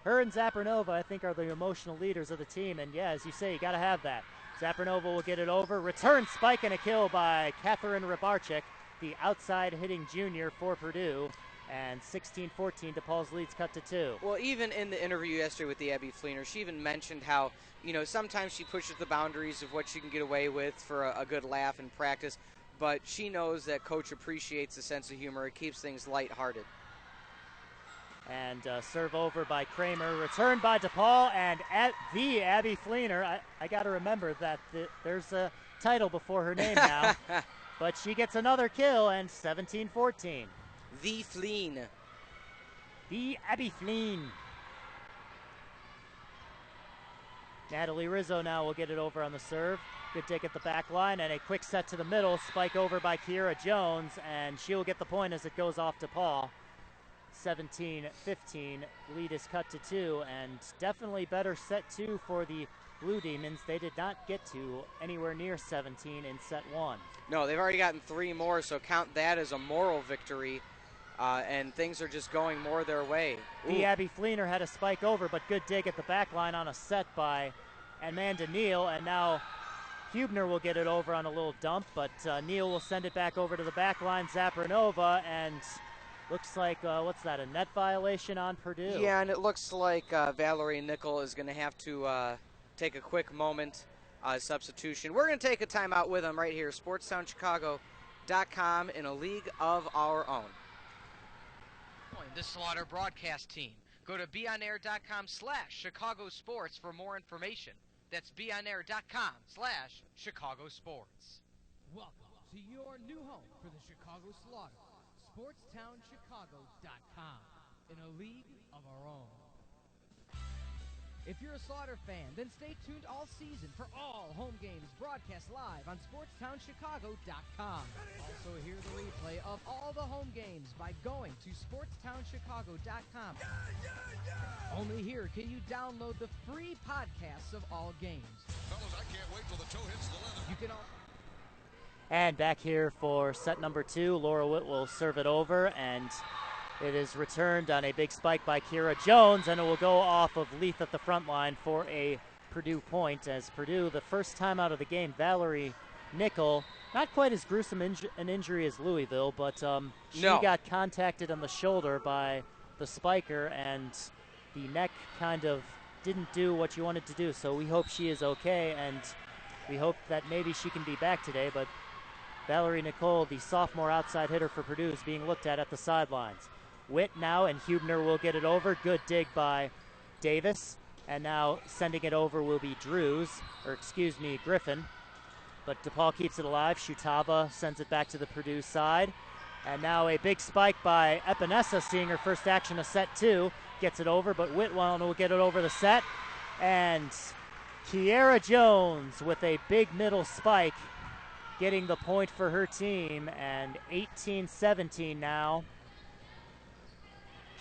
her and Zapranova, I think, are the emotional leaders of the team. And yeah, as you say, you got to have that. Zapranova will get it over. Return spike and a kill by Catherine Rybarczyk, the outside hitting junior for Purdue. And 16-14, DePaul's lead's cut to 2. Well, even in the interview yesterday with the Abby Fleener, she even mentioned how, sometimes she pushes the boundaries of what she can get away with for a good laugh in practice, but she knows that Coach appreciates the sense of humor. It keeps things lighthearted. And serve over by Kramer, returned by DePaul, and at the Abby Fleener. I got to remember that there's a title before her name now, but she gets another kill, and 17-14. The Fleen. the Abby Fleen. Natalie Rizzo now will get it over on the serve. Good dig at the back line, and a quick set to the middle. Spike over by Kiera Jones, and she'll get the point as it goes off to Paul. 17-15, lead is cut to 2, and definitely better set 2 for the Blue Demons. They did not get to anywhere near 17 in set 1. No, they've already gotten 3 more, so count that as a moral victory, and things are just going more their way. The Abby Fleener had a spike over, but good dig at the back line on a set by Amanda Neal, and now Hubner will get it over on a little dump, but Neal will send it back over to the back line. Zapranova, and looks like, what's that, a net violation on Purdue? Yeah, and it looks like Valerie Nickel is going to have to take a quick moment substitution. We're going to take a timeout with them right here, SportsTownChicago.com, in a league of our own. The Slaughter broadcast team. Go to beonair.com/Chicago Sports for more information. That's beonair.com/Chicago Sports. Welcome to your new home for the Chicago Slaughter. SportsTownChicago.com, in a league of our own. If you're a Slaughter fan, then stay tuned all season for all home games broadcast live on SportsTownChicago.com. Also hear the replay of all the home games by going to SportsTownChicago.com. Only here can you download the free podcasts of all games. Fellas, I can't wait till the toe hits the leather. You can all... And back here for set number 2, Laura Witt will serve it over, and it is returned on a big spike by Kiera Jones, and it will go off of Leith at the front line for a Purdue point. As Purdue, the first time out of the game, Valerie Nickel, not quite as gruesome an injury as Louisville, but she got contacted on the shoulder by the spiker, and the neck kind of didn't do what you wanted to do. So we hope she is okay, and we hope that maybe she can be back today. But Valerie Nicole, the sophomore outside hitter for Purdue, is being looked at the sidelines. Witt now, and Hubner will get it over. Good dig by Davis. And now sending it over will be Griffin. But Depaul keeps it alive. Shutava sends it back to the Purdue side. And now a big spike by Epinesa, seeing her first action of set 2. Gets it over, but Whitwell will get it over the set. And Kiera Jones with a big middle spike, getting the point for her team. And 18-17 now.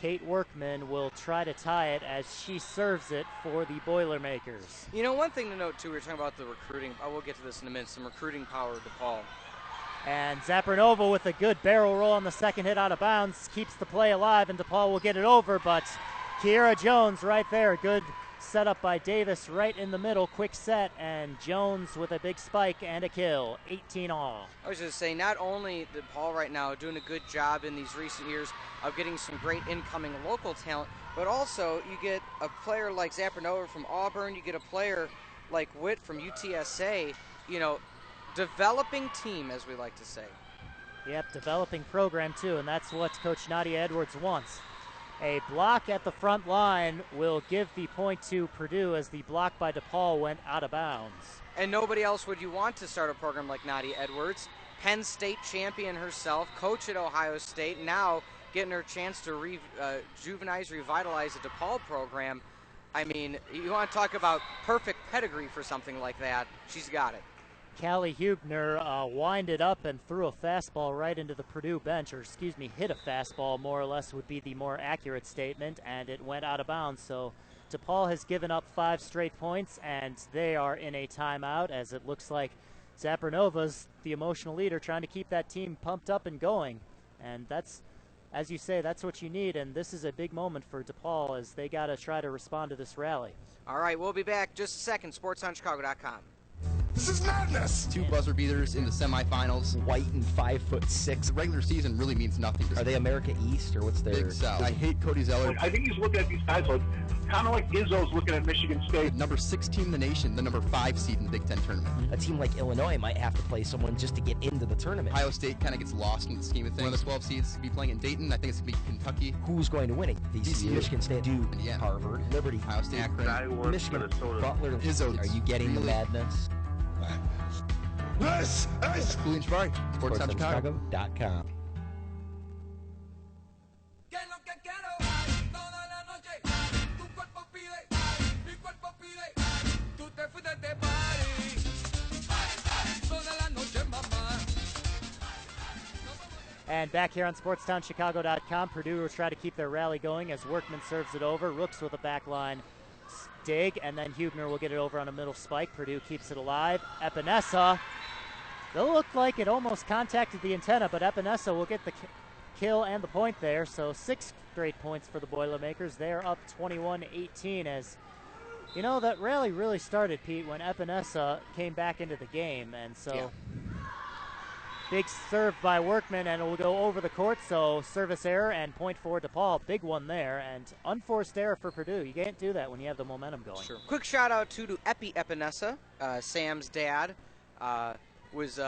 Kate Workman will try to tie it as she serves it for the Boilermakers. You know, one thing to note, too, we were talking about the recruiting. I will get to this in a minute. Some recruiting power to Depaul. And Zapranova with a good barrel roll on the second hit out of bounds keeps the play alive, and Depaul will get it over, but Kiera Jones right there. Good setup by Davis right in the middle. Quick set, and Jones with a big spike and a kill. 18 all. I was just saying, not only Depaul right now doing a good job in these recent years of getting some great incoming local talent, but also you get a player like Zapranova from Auburn, you get a player like Witt from UTSA, you know, developing team, as we like to say. Yep, developing program too, and that's what Coach Nadia Edwards wants. A block at the front line will give the point to Purdue as the block by Depaul went out of bounds. And nobody else would you want to start a program like Nadia Edwards. Penn State champion herself, coach at Ohio State, now getting her chance to revitalize the DePaul program. I mean, you want to talk about perfect pedigree for something like that, she's got it. Callie Hubner winded up and threw a fastball right into the Purdue bench, or excuse me, hit a fastball more or less would be the more accurate statement, and it went out of bounds. So DePaul has given up 5 straight points, and they are in a timeout, as it looks like Zapranova's the emotional leader trying to keep that team pumped up and going. And that's, as you say, that's what you need, and this is a big moment for DePaul as they got to try to respond to this rally. All right, we'll be back just a second. SportsOnChicago.com. This is madness! 2 buzzer beaters in the semifinals. White and 5'6". The regular season really means nothing. Are they America East or what's their... Big South. I hate Cody Zeller. I think he's looking at these guys like, kind of like Izzo's looking at Michigan State. Number 16 in the nation, the number 5 seed in the Big Ten tournament. A team like Illinois might have to play someone just to get into the tournament. Ohio State kind of gets lost in the scheme of things. One of the 12 seeds could be playing in Dayton. I think it's going to be Kentucky. Who's going to win it? VCU, Michigan State, Duke, Harvard, Liberty, Ohio State, Akron, Michigan, Butler. Izzo. Are you getting the madness? This is Julian Jabari, SportsOnChicago.com. And back here on SportsTownChicago.com, Purdue will try to keep their rally going as Workman serves it over. Rooks with a backline dig, and then Hubner will get it over on a middle spike. Purdue keeps it alive. Epinesa, it looked like it almost contacted the antenna, but Epinesa will get the kill and the point there. So 6 straight points for the Boilermakers. They're up 21-18 as, you know, that rally really started, Pete, when Epinesa came back into the game. And so big serve by Workman, and it will go over the court, so service error and point for DePaul. Big one there, and unforced error for Purdue. You can't do that when you have the momentum going. Sure. Quick shout out to Epinesa. Sam's dad was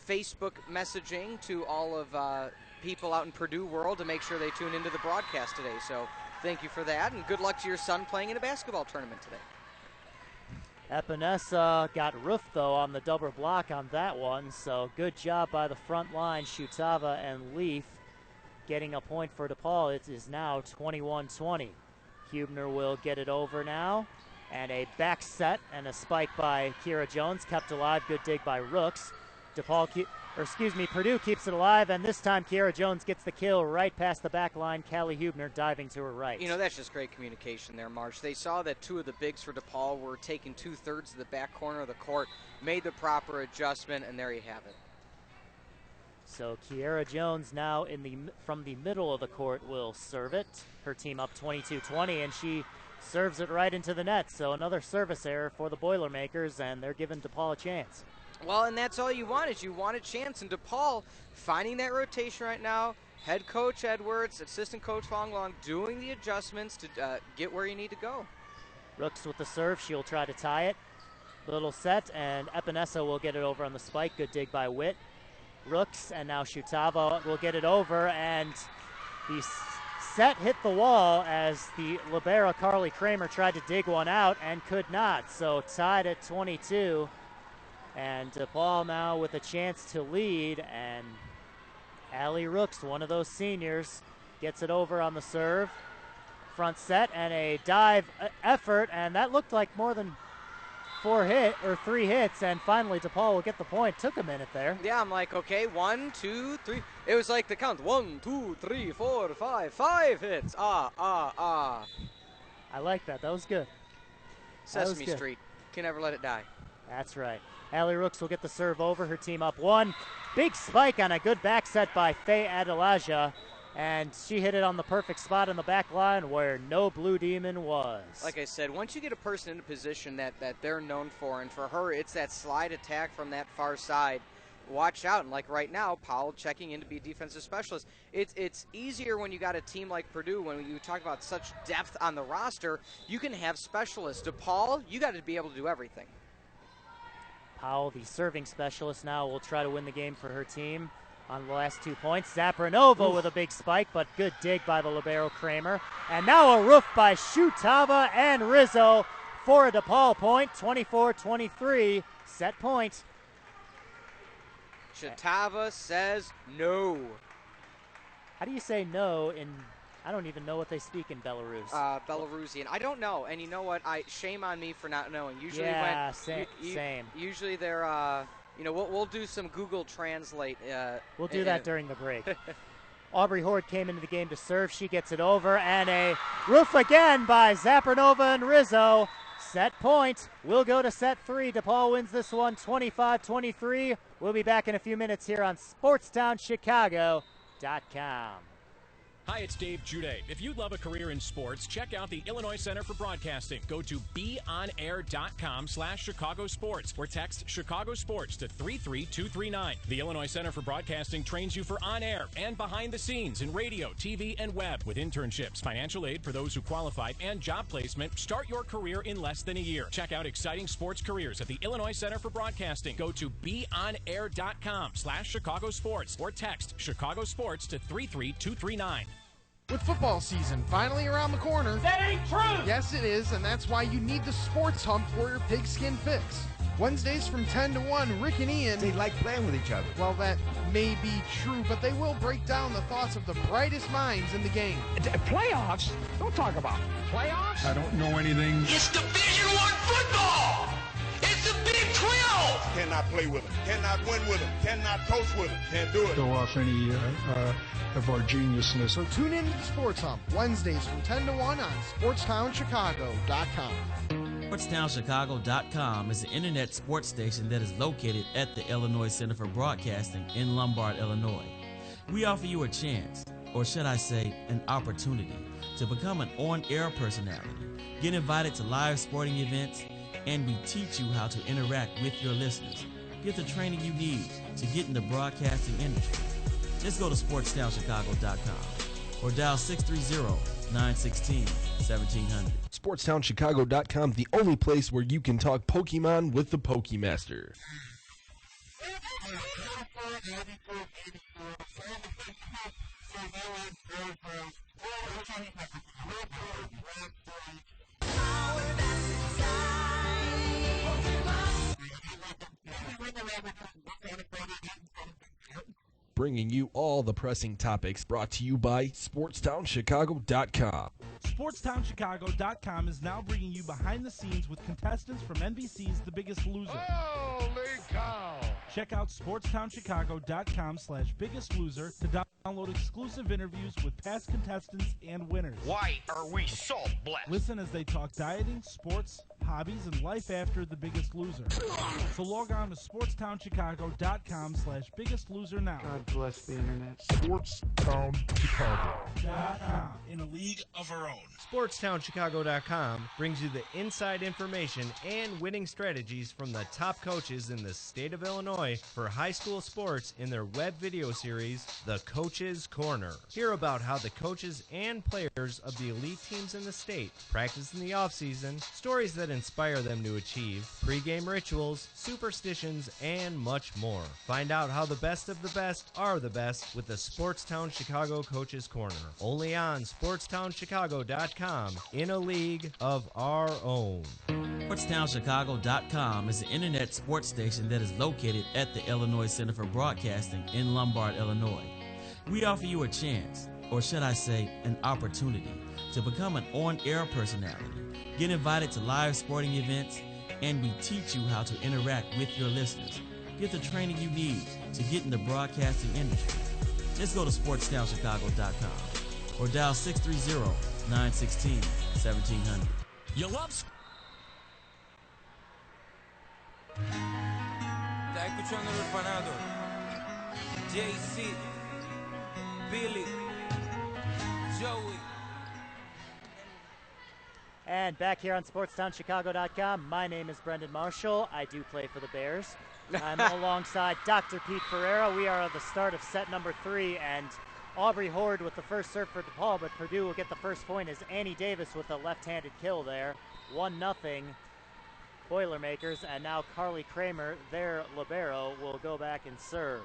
Facebook messaging to all of people out in Purdue world to make sure they tune into the broadcast today. So thank you for that, and good luck to your son playing in a basketball tournament today. Epinesa got roofed, though, on the double block on that one, so good job by the front line, Shutava and Leaf, getting a point for DePaul. It is now 21-20. Hubner will get it over now, and a back set and a spike by Kira Jones, kept alive. Good dig by Rooks. Purdue keeps it alive, and this time Kiara Jones gets the kill right past the back line. Callie Hubner diving to her right. You know, that's just great communication there, Marsh. They saw that 2 of the bigs for DePaul were taking 2/3 of the back corner of the court, made the proper adjustment, and there you have it. So Kiara Jones now from the middle of the court will serve it. Her team up 22-20, and she serves it right into the net. So another service error for the Boilermakers, and they're giving DePaul a chance. Well, and that's all you want is you want a chance. And DePaul finding that rotation right now. Head coach Edwards, assistant coach Fonglong doing the adjustments to get where you need to go. Rooks with the serve. She'll try to tie it. Little set, and Epinesa will get it over on the spike. Good dig by Witt. Rooks, and now Shutava will get it over, and the set hit the wall as the libero Carly Kramer tried to dig one out and could not. So tied at 22. And DePaul now with a chance to lead, and Allie Rooks, one of those seniors, gets it over on the serve. Front set and a dive effort, and that looked like more than 3 hits, and finally DePaul will get the point. Took a minute there. Yeah, I'm like, okay, 1, 2, 3. It was like the count. 1, 2, 3, 4, 5. 5 hits. I like that. That was good. Sesame Street. Can never let it die. That's right. Allie Rooks will get the serve over. Her team up 1. Big spike on a good back set by Faye Adelaja. And she hit it on the perfect spot in the back line where no Blue Demon was. Like I said, once you get a person in a position that they're known for, and for her it's that slide attack from that far side, watch out. And like right now, Powell checking in to be a defensive specialist. It's easier when you got a team like Purdue, when you talk about such depth on the roster, you can have specialists. DePaul, you got to be able to do everything. Powell, the serving specialist now, will try to win the game for her team on the last 2 points. Zapranova with a big spike, but good dig by the libero Kramer. And now a roof by Shutava and Rizzo for a DePaul point, 24-23, set point. Shutava says no. How do you say no in, I don't even know what they speak in Belarus. Belarusian. I don't know. And you know what? Shame on me for not knowing. Usually same. Usually they're, we'll do some Google Translate. We'll do that during the break. Aubrey Horde came into the game to serve. She gets it over, and a roof again by Zapranova and Rizzo. Set point. We'll go to set 3. DePaul wins this one 25-23. We'll be back in a few minutes here on SportsTownChicago.com. Hi, it's Dave Jude. If you'd love a career in sports, check out the Illinois Center for Broadcasting. Go to beonair.com/Chicago Sports or text Chicago Sports to 33239. The Illinois Center for Broadcasting trains you for on-air and behind the scenes in radio, TV, and web with internships, financial aid for those who qualify, and job placement. Start your career in less than a year. Check out exciting sports careers at the Illinois Center for Broadcasting. Go to beonair.com/Chicago Sports or text Chicago Sports to 33239. With football season finally around the corner. That ain't true! Yes, it is, and that's why you need the Sports Hump for your pigskin fix. Wednesdays from 10 to 1, Rick and Ian. They like playing with each other. Well, that may be true, but they will break down the thoughts of the brightest minds in the game. Playoffs? Don't talk about playoffs. I don't know anything. It's Division I football! It's the Big 12! cannot play with them, cannot win with them, cannot coach with them, can't do it. Show off any of our geniusness. So tune in to the Sports Hump Wednesdays from 10 to 1 on SportsTownChicago.com. SportsTownChicago.com is an internet sports station that is located at the Illinois Center for Broadcasting in Lombard, Illinois. We offer you a chance, or should I say, an opportunity, to become an on-air personality, get invited to live sporting events, and we teach you how to interact with your listeners. Get the training you need to get in the broadcasting industry. Just go to SportsTownChicago.com or dial 630-916-1700. SportsTownChicago.com, the only place where you can talk Pokemon with the Pokemaster. Bringing you all the pressing topics, brought to you by SportsTownChicago.com. SportsTownChicago.com is now bringing you behind the scenes with contestants from NBC's The Biggest Loser. Holy cow! Check out SportsTownChicago.com/Biggest Loser to download exclusive interviews with past contestants and winners. Why are we so blessed? Listen as they talk dieting, sports, hobbies, and life after The Biggest Loser. So log on to SportsTownChicago.com/Biggest Loser now. God bless the internet. SportsTownChicago.com. In a league of our own. SportsTownChicago.com brings you the inside information and winning strategies from the top coaches in the state of Illinois for high school sports in their web video series, The Coach's Corner. Hear about how the coaches and players of the elite teams in the state practice in the offseason, stories that inspire them to achieve, pregame rituals, superstitions, and much more. Find out how the best of the best are the best with the Sportstown Chicago Coach's Corner. Only on SportsTownChicago.com, in a league of our own. SportsTownChicago.com is an internet sports station that is located at the Illinois Center for Broadcasting in Lombard, Illinois. We offer you a chance, or should I say, an opportunity, to become an on-air personality, get invited to live sporting events, and we teach you how to interact with your listeners. Get the training you need to get in the broadcasting industry. Just go to SportsTownChicago.com or dial 630-916-1700. You love... Está escuchando el orfanato. JC, Billy, Joey. And back here on SportsTownChicago.com, my name is Brendan Marshall. I do play for the Bears. I'm alongside Dr. Pete Ferreira. We are at the start of set number 3, and Aubrey Horde with the first serve for Depaul, but Purdue will get the first point as Annie Davis with a left-handed kill there. 1-0 Boilermakers, and now Carly Kramer, their libero, will go back and serve.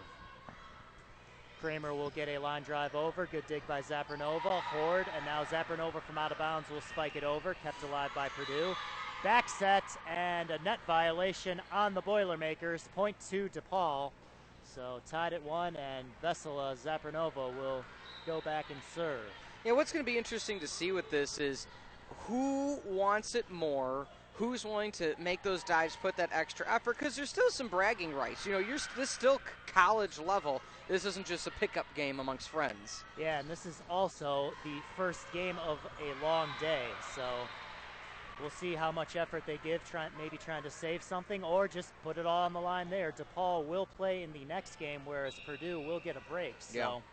Kramer will get a line drive over. Good dig by Zapranova. Horde, and now Zapranova from out of bounds will spike it over. Kept alive by Purdue. Back set and a net violation on the Boilermakers. Point to Depaul. So tied at 1, and Vesela Zapranova will go back and serve. Yeah, what's going to be interesting to see with this is who wants it more, who's willing to make those dives, put that extra effort, because there's still some bragging rights. You know, this is still college level. This isn't just a pickup game amongst friends. Yeah, and this is also the first game of a long day, so we'll see how much effort they give, maybe trying to save something or just put it all on the line there. Depaul will play in the next game, whereas Purdue will get a break, so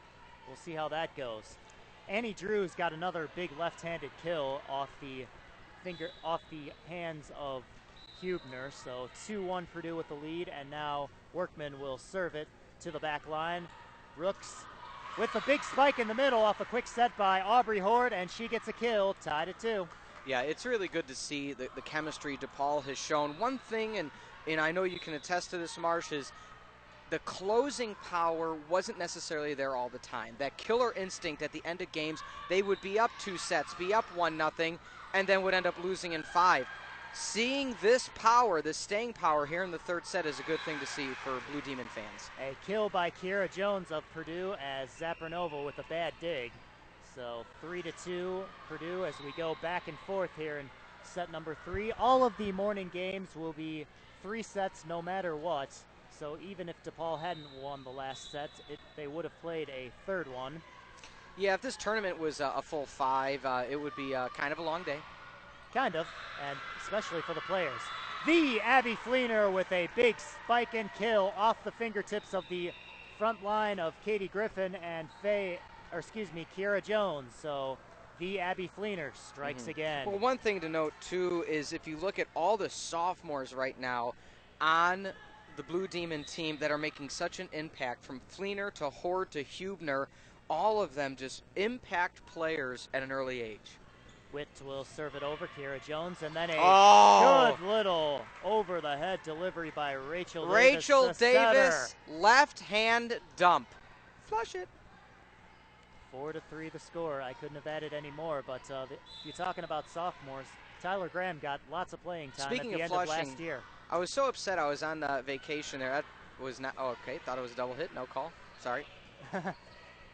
we'll see how that goes. Annie Drews got another big left-handed kill off the hands of Hubner, so 2-1 Purdue with the lead, and now Workman will serve it to the back line. Rooks with a big spike in the middle off a quick set by Aubrey Horde, and she gets a kill, tied at 2. Yeah, it's really good to see the chemistry Depaul has shown. One thing, and I know you can attest to this, Marsh, is the closing power wasn't necessarily there all the time. That killer instinct at the end of games, they would be up 2 sets, be up 1-0, and then would end up losing in 5. Seeing this power, this staying power here in the third set is a good thing to see for Blue Demon fans. A kill by Kiera Jones of Purdue as Zapranova with a bad dig. So 3-2 Purdue as we go back and forth here in set number 3. All of the morning games will be 3 sets no matter what. So even if DePaul hadn't won the last set, they would have played a third one. Yeah, if this tournament was a full 5, it would be kind of a long day. Kind of, and especially for the players. The Abby Fleener with a big spike and kill off the fingertips of the front line of Katie Griffin and Kiera Jones. So the Abby Fleener strikes again. Well, one thing to note, too, is if you look at all the sophomores right now on the Blue Demon team that are making such an impact, from Fleener to Horde to Hubner, all of them just impact players at an early age. Witt will serve it over, Kiera Jones, and then a good little over-the-head delivery by Rachel Davis. Rachel Davis, left-hand dump. Flush it. 4-3 the score. I couldn't have added any more, but if you're talking about sophomores, Tyler Graham got lots of playing time Speaking at the of end flushing, of last year. I was so upset. I was on vacation there. That was not. Oh, okay. Thought it was a double hit. No call. Sorry.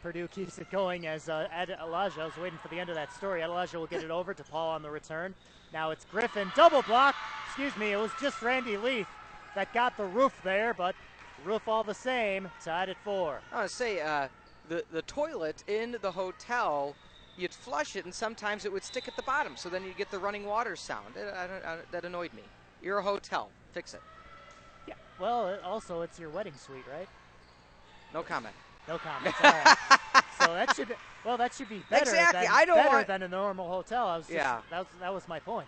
Purdue keeps it going as Ed Elijah. I was waiting for the end of that story. Ed Elijah will get it over to Paul on the return. Now it's Griffin. Double block. Excuse me. It was just Randy Leaf that got the roof there, but roof all the same. Tied at 4. I want to say the toilet in the hotel, you'd flush it, and sometimes it would stick at the bottom, so then you'd get the running water sound. That annoyed me. You're a hotel. Fix it. Yeah. Well, it's your wedding suite, right? No comment. No comment. All right. So that should be better. Exactly. Than a normal hotel. That was my point.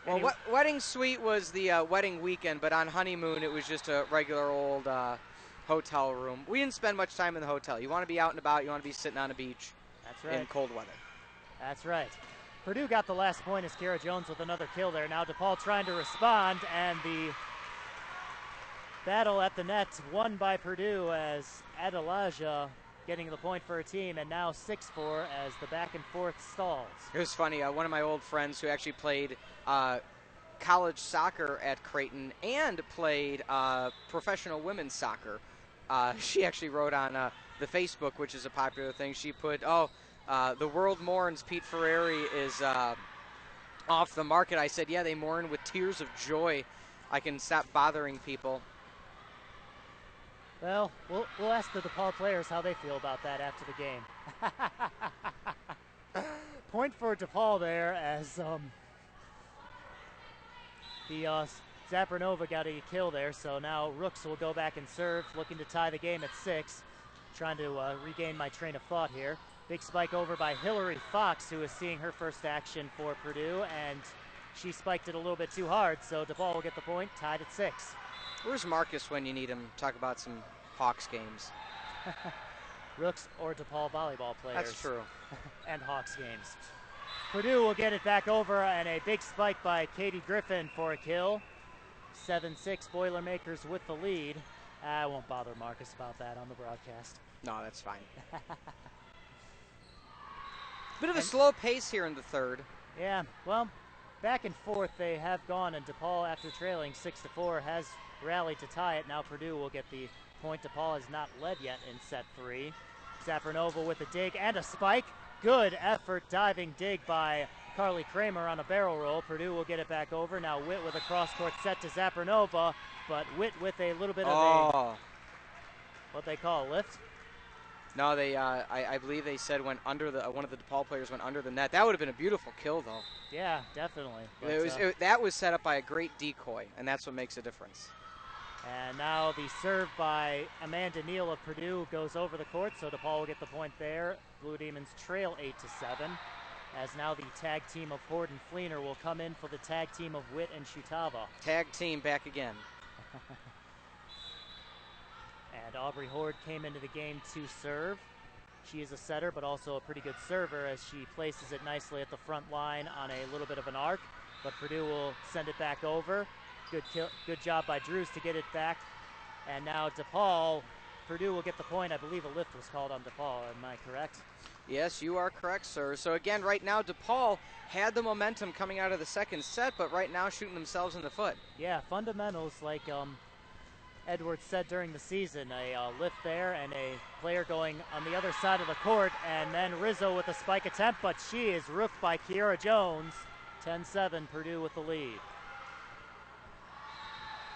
Well, Anyway. wedding suite was the wedding weekend, but on honeymoon it was just a regular old hotel room. We didn't spend much time in the hotel. You want to be out and about. You want to be sitting on a beach. That's right. In cold weather. That's right. Purdue got the last point as Kiera Jones with another kill there. Now DePaul trying to respond, and the battle at the net won by Purdue as Adelaja getting the point for her team, and now 6-4 as the back and forth stalls. It was funny. One of my old friends who actually played college soccer at Creighton and played professional women's soccer, she actually wrote on the Facebook, which is a popular thing. She put, the world mourns Pete Ferreri is off the market. I said, yeah, they mourn with tears of joy. I can stop bothering people. Well, we'll ask the DePaul players how they feel about that after the game. Point for DePaul there as the Zapranova got a kill there, so now Rooks will go back and serve, looking to tie the game at 6. Trying to regain my train of thought here. Big spike over by Hillary Fox, who is seeing her first action for Purdue, and she spiked it a little bit too hard, so DePaul will get the point, tied at 6. Where's Marcus when you need him? Talk about some Hawks games. Rooks or DePaul volleyball players. That's true. And Hawks games. Purdue will get it back over, and a big spike by Katie Griffin for a kill. 7-6 Boilermakers with the lead. I won't bother Marcus about that on the broadcast. No, that's fine. Bit of a slow pace here in the third. Yeah, well, back and forth they have gone, and DePaul, after trailing 6-4, has rallied to tie it. Now Purdue will get the point. DePaul has not led yet in set 3. Zapranova with a dig and a spike. Good effort, diving dig by Carly Kramer on a barrel roll. Purdue will get it back over. Now Witt with a cross-court set to Zapranova, but Witt with a little bit of a, what they call a lift. No, they. I believe they said went under the. One of the DePaul players went under the net. That would have been a beautiful kill, though. Yeah, definitely. But that was set up by a great decoy, and that's what makes a difference. And now the serve by Amanda Neal of Purdue goes over the court, so DePaul will get the point there. Blue Demons trail 8-7, as now the tag team of Horde and Fleener will come in for the tag team of Witt and Shutava. Tag team back again. And Aubrey Horde came into the game to serve. She is a setter, but also a pretty good server as she places it nicely at the front line on a little bit of an arc. But Purdue will send it back over. Good job by Drews to get it back. And now DePaul, Purdue will get the point. I believe a lift was called on DePaul. Am I correct? Yes, you are correct, sir. So again, right now, DePaul had the momentum coming out of the second set, but right now shooting themselves in the foot. Yeah, fundamentals like Edwards said during the season, a lift there and a player going on the other side of the court, and then Rizzo with a spike attempt, but she is roofed by Kiera Jones. 10-7, Purdue with the lead.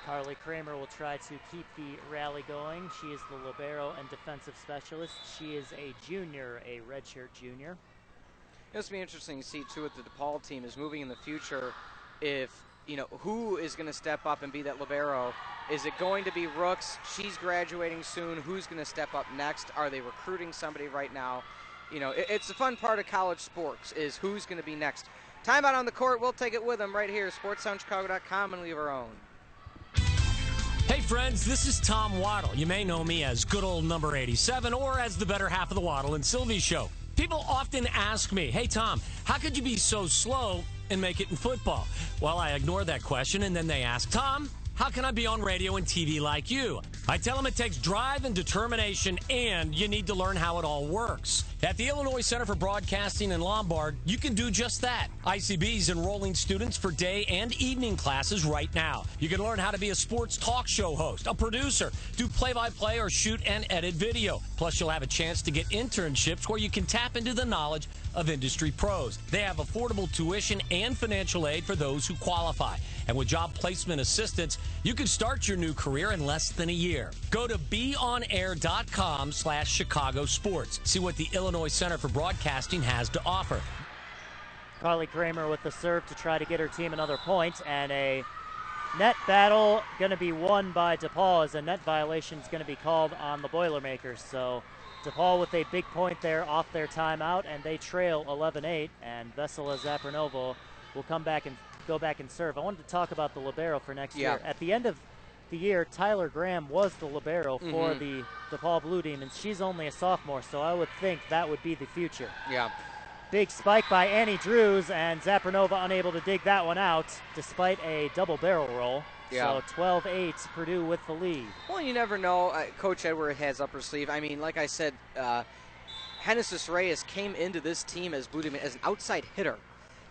Carly Kramer will try to keep the rally going. She is the libero and defensive specialist. She is a junior, a redshirt junior. It's going to be interesting to see, too, what the DePaul team is moving in the future. If, who is going to step up and be that libero? Is it going to be Rooks? She's graduating soon. Who's going to step up next? Are they recruiting somebody right now? It's the fun part of college sports is who's going to be next. Timeout on the court. We'll take it with them right here, sportstownchicago.com, and leave our own. Hey friends, this is Tom Waddle. You may know me as good old number 87 or as the better half of the Waddle and Sylvie show. People often ask me, hey Tom, how could you be so slow and make it in football? Well, I ignore that question and then they ask, Tom, how can I be on radio and TV like you? I tell them it takes drive and determination, and you need to learn how it all works. At the Illinois Center for Broadcasting in Lombard, you can do just that. ICB is enrolling students for day and evening classes right now. You can learn how to be a sports talk show host, a producer, do play-by-play or shoot and edit video. Plus, you'll have a chance to get internships where you can tap into the knowledge of industry pros. They have affordable tuition and financial aid for those who qualify. And with job placement assistance, you can start your new career in less than a year. Go to beonair.com/Chicago Sports. See what the Illinois Center for Broadcasting has to offer. Carly Kramer with the serve to try to get her team another point, and a net battle going to be won by Depaul as a net violation is going to be called on the Boilermakers. So Depaul with a big point there off their timeout, and they trail 11-8, and Vesela Zapranovo will come back and go back and serve. I wanted to talk about the libero for next year. At the end of the year, Tyler Graham was the libero for the DePaul Blue Demons. She's only a sophomore, so I would think that would be the future. Yeah. Big spike by Annie Drews, and Zapranova unable to dig that one out despite a double barrel roll. Yeah. So 12-8, Purdue with the lead. Well, you never know. Coach Edward has up her sleeve. I mean, like I said, Genesis Reyes came into this team as Blue Demon as an outside hitter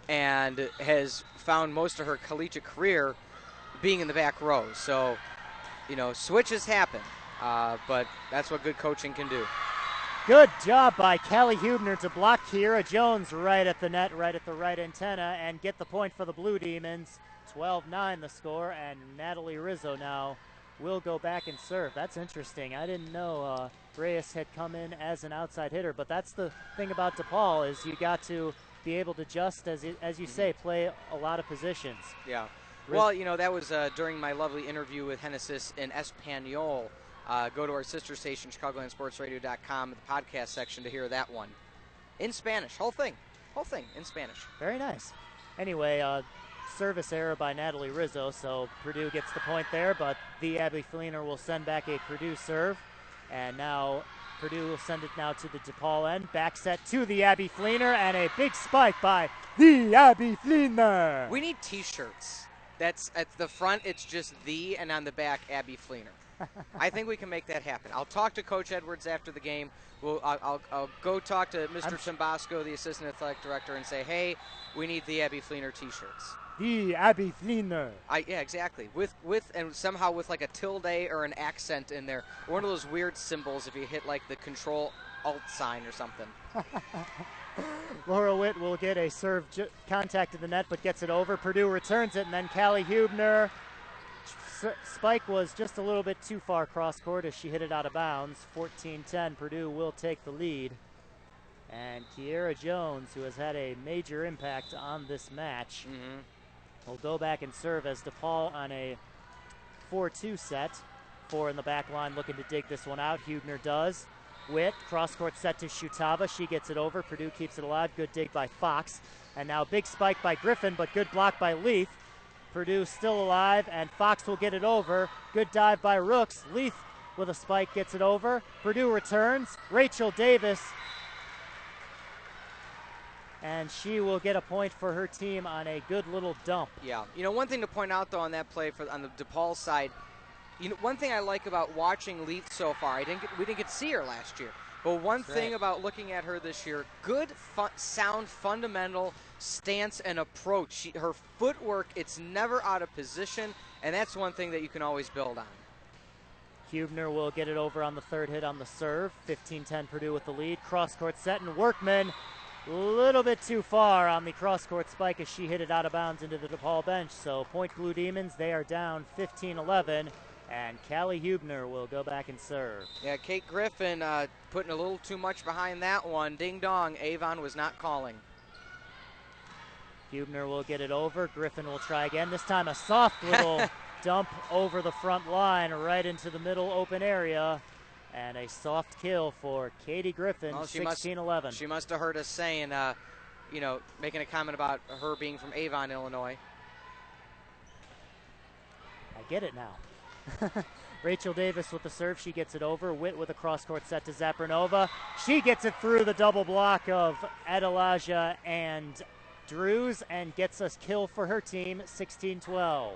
and has found most of her collegiate career being in the back row. So, switches happen, but that's what good coaching can do. Good job by Callie Hubner to block Kiera Jones right at the net, right at the right antenna, and get the point for the Blue Demons. 12-9 the score, and Natalie Rizzo now will go back and serve. That's interesting. I didn't know Reyes had come in as an outside hitter, but that's the thing about DePaul is you got to be able to just, as you say, play a lot of positions. Yeah. Well, that was during my lovely interview with Genesis in Espanol. Go to our sister station, ChicagolandSportsRadio.com, the podcast section to hear that one. In Spanish, whole thing in Spanish. Very nice. Anyway, service error by Natalie Rizzo, so Purdue gets the point there, but the Abby Fleener will send back a Purdue serve, and now Purdue will send it now to the DePaul end. Back set to the Abby Fleener, and a big spike by the Abby Fleener. We need T-shirts. That's at the front, it's just the, and on the back, Abby Fleener. I think we can make that happen. I'll talk to Coach Edwards after the game. I'll go talk to Mr. Chambasco, the assistant athletic director, and say, hey, we need the Abby Fleener T-shirts. The Abby Fleener. Yeah, exactly. With and somehow with like a tilde or an accent in there. One of those weird symbols if you hit like the Control-Alt sign or something. Laura Witt will get a serve contact to the net, but gets it over. Purdue returns it, and then Callie Hubner. Spike was just a little bit too far cross court as she hit it out of bounds. 14-10, Purdue will take the lead. And Kiera Jones, who has had a major impact on this match, will go back and serve as DePaul on a 4-2 set. 4 in the back line looking to dig this one out. Hubner does. Witt, cross-court set to Shutava. She gets it over. Purdue keeps it alive. Good dig by Fox. And now big spike by Griffin, but good block by Leith. Purdue still alive, and Fox will get it over. Good dive by Rooks. Leith with a spike gets it over. Purdue returns. Rachel Davis. And she will get a point for her team on a good little dump. Yeah. One thing to point out, though, on that play on the DePaul side, one thing I like about watching Leith so far, we didn't get to see her last year. But one thing about looking at her this year, good, sound, fundamental stance and approach. Her footwork, it's never out of position, and that's one thing that you can always build on. Hubner will get it over on the third hit on the serve. 15-10 Purdue with the lead. Cross-court set, and Workman A little bit too far on the cross-court spike as she hit it out of bounds into the Depaul bench. So point Blue Demons, they are down 15-11, and Callie Hubner will go back and serve. Yeah, Kate Griffin putting a little too much behind that one. Ding dong, Avon was not calling. Hubner will get it over. Griffin will try again. This time a soft little dump over the front line right into the middle open area. And a soft kill for Katie Griffin, 16-11. She must have heard us saying, making a comment about her being from Avon, Illinois. I get it now. Rachel Davis with the serve. She gets it over. Witt with a cross-court set to Zapranova. She gets it through the double block of Adelaja and Drews and gets a kill for her team, 16-12.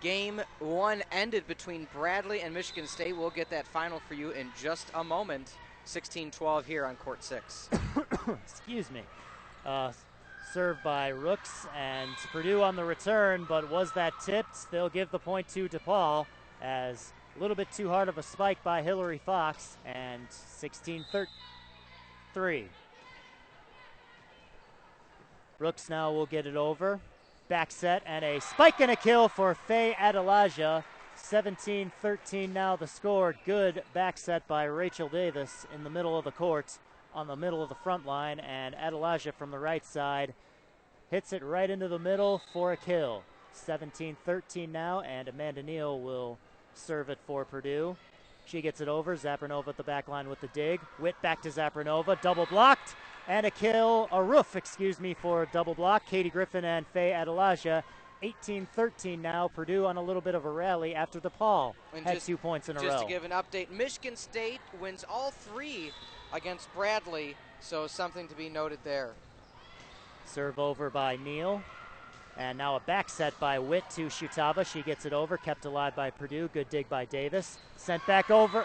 Game one ended between Bradley and Michigan State. We'll get that final for you in just a moment. 16-12 here on court 6. Excuse me. Served by Rooks and Purdue on the return, but was that tipped? They'll give the point to Depaul as a little bit too hard of a spike by Hillary Fox, and 16-13. Rooks now will get it over. Back set and a spike and a kill for Faye Adelaja. 17-13 now the score. Good back set by Rachel Davis in the middle of the court on the middle of the front line, and Adelaja from the right side hits it right into the middle for a kill. 17-13 now, and Amanda Neal will serve it for Purdue. She gets it over. Zapranova at the back line with the dig. Witt back to Zapranova. Double blocked. And a roof for a double block. Katie Griffin and Faye Adelaja. 18-13 now. Purdue on a little bit of a rally after DePaul had 2 points in a row. Just to give an update, Michigan State wins all 3 against Bradley, so something to be noted there. Serve over by Neal. And now a back set by Witt to Shutaba. She gets it over, kept alive by Purdue. Good dig by Davis. Sent back over.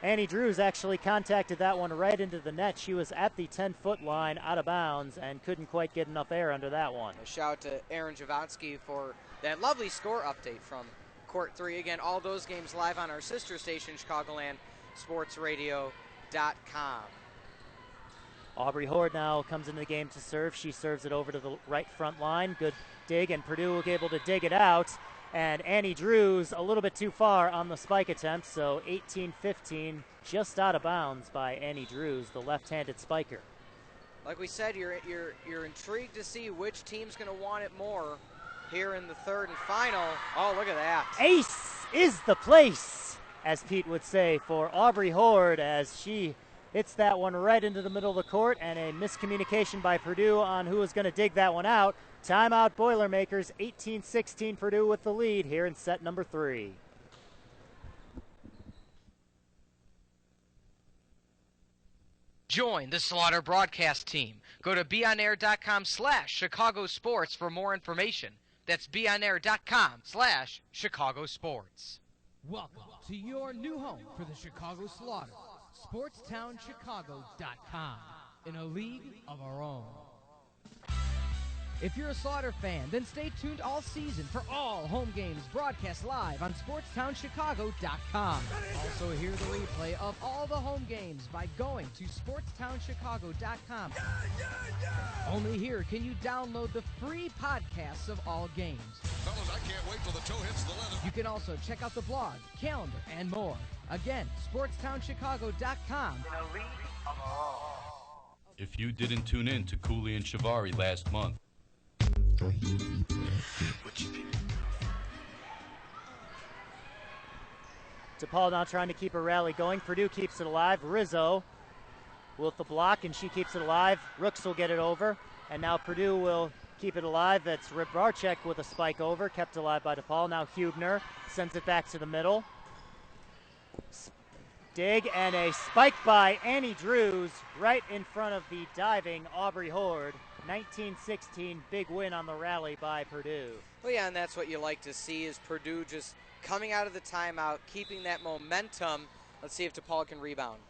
Annie Drews actually contacted that one right into the net. She was at the 10-foot line out of bounds and couldn't quite get enough air under that one. A shout out to Aaron Javotsky for that lovely score update from Court 3. Again, all those games live on our sister station, Chicagoland SportsRadio.com. Aubrey Horde now comes into the game to serve. She serves it over to the right front line. Good dig, and Purdue will be able to dig it out. And Annie Drews a little bit too far on the spike attempt, so 18-15, just out of bounds by Annie Drews, the left-handed spiker. Like we said, you're intrigued to see which team's going to want it more here in the third and final. Oh, look at that. Ace is the place, as Pete would say, for Aubrey Horde as she hits that one right into the middle of the court, and a miscommunication by Purdue on who was going to dig that one out. Timeout Boilermakers, 18-16 Purdue with the lead here in set number 3. Join the Slaughter broadcast team. Go to beonair.com/Chicago Sports for more information. That's beonair.com/Chicago Sports. Welcome to your new home for the Chicago Slaughter, SportsTownChicago.com, in a league of our own. If you're a Slaughter fan, then stay tuned all season for all home games broadcast live on SportsTownChicago.com. Also hear the replay of all the home games by going to SportsTownChicago.com. Only here can you download the free podcasts of all games. Fellas, I can't wait till the toe hits the leather. You can also check out the blog, calendar, and more. Again, SportsTownChicago.com. If you didn't tune in to Cooley and Shivari last month, DePaul now trying to keep a rally going. Purdue keeps it alive. Rizzo with the block, and she keeps it alive. Rooks will get it over, and now Purdue will keep it alive. That's Rybarczyk with a spike over, kept alive by DePaul. Now Hubner sends it back to the middle. Dig, and a spike by Annie Drews right in front of the diving Aubrey Horde. 19-16, big win on the rally by Purdue. Well, yeah, and that's what you like to see is Purdue just coming out of the timeout, keeping that momentum. Let's see if DePaul can rebound.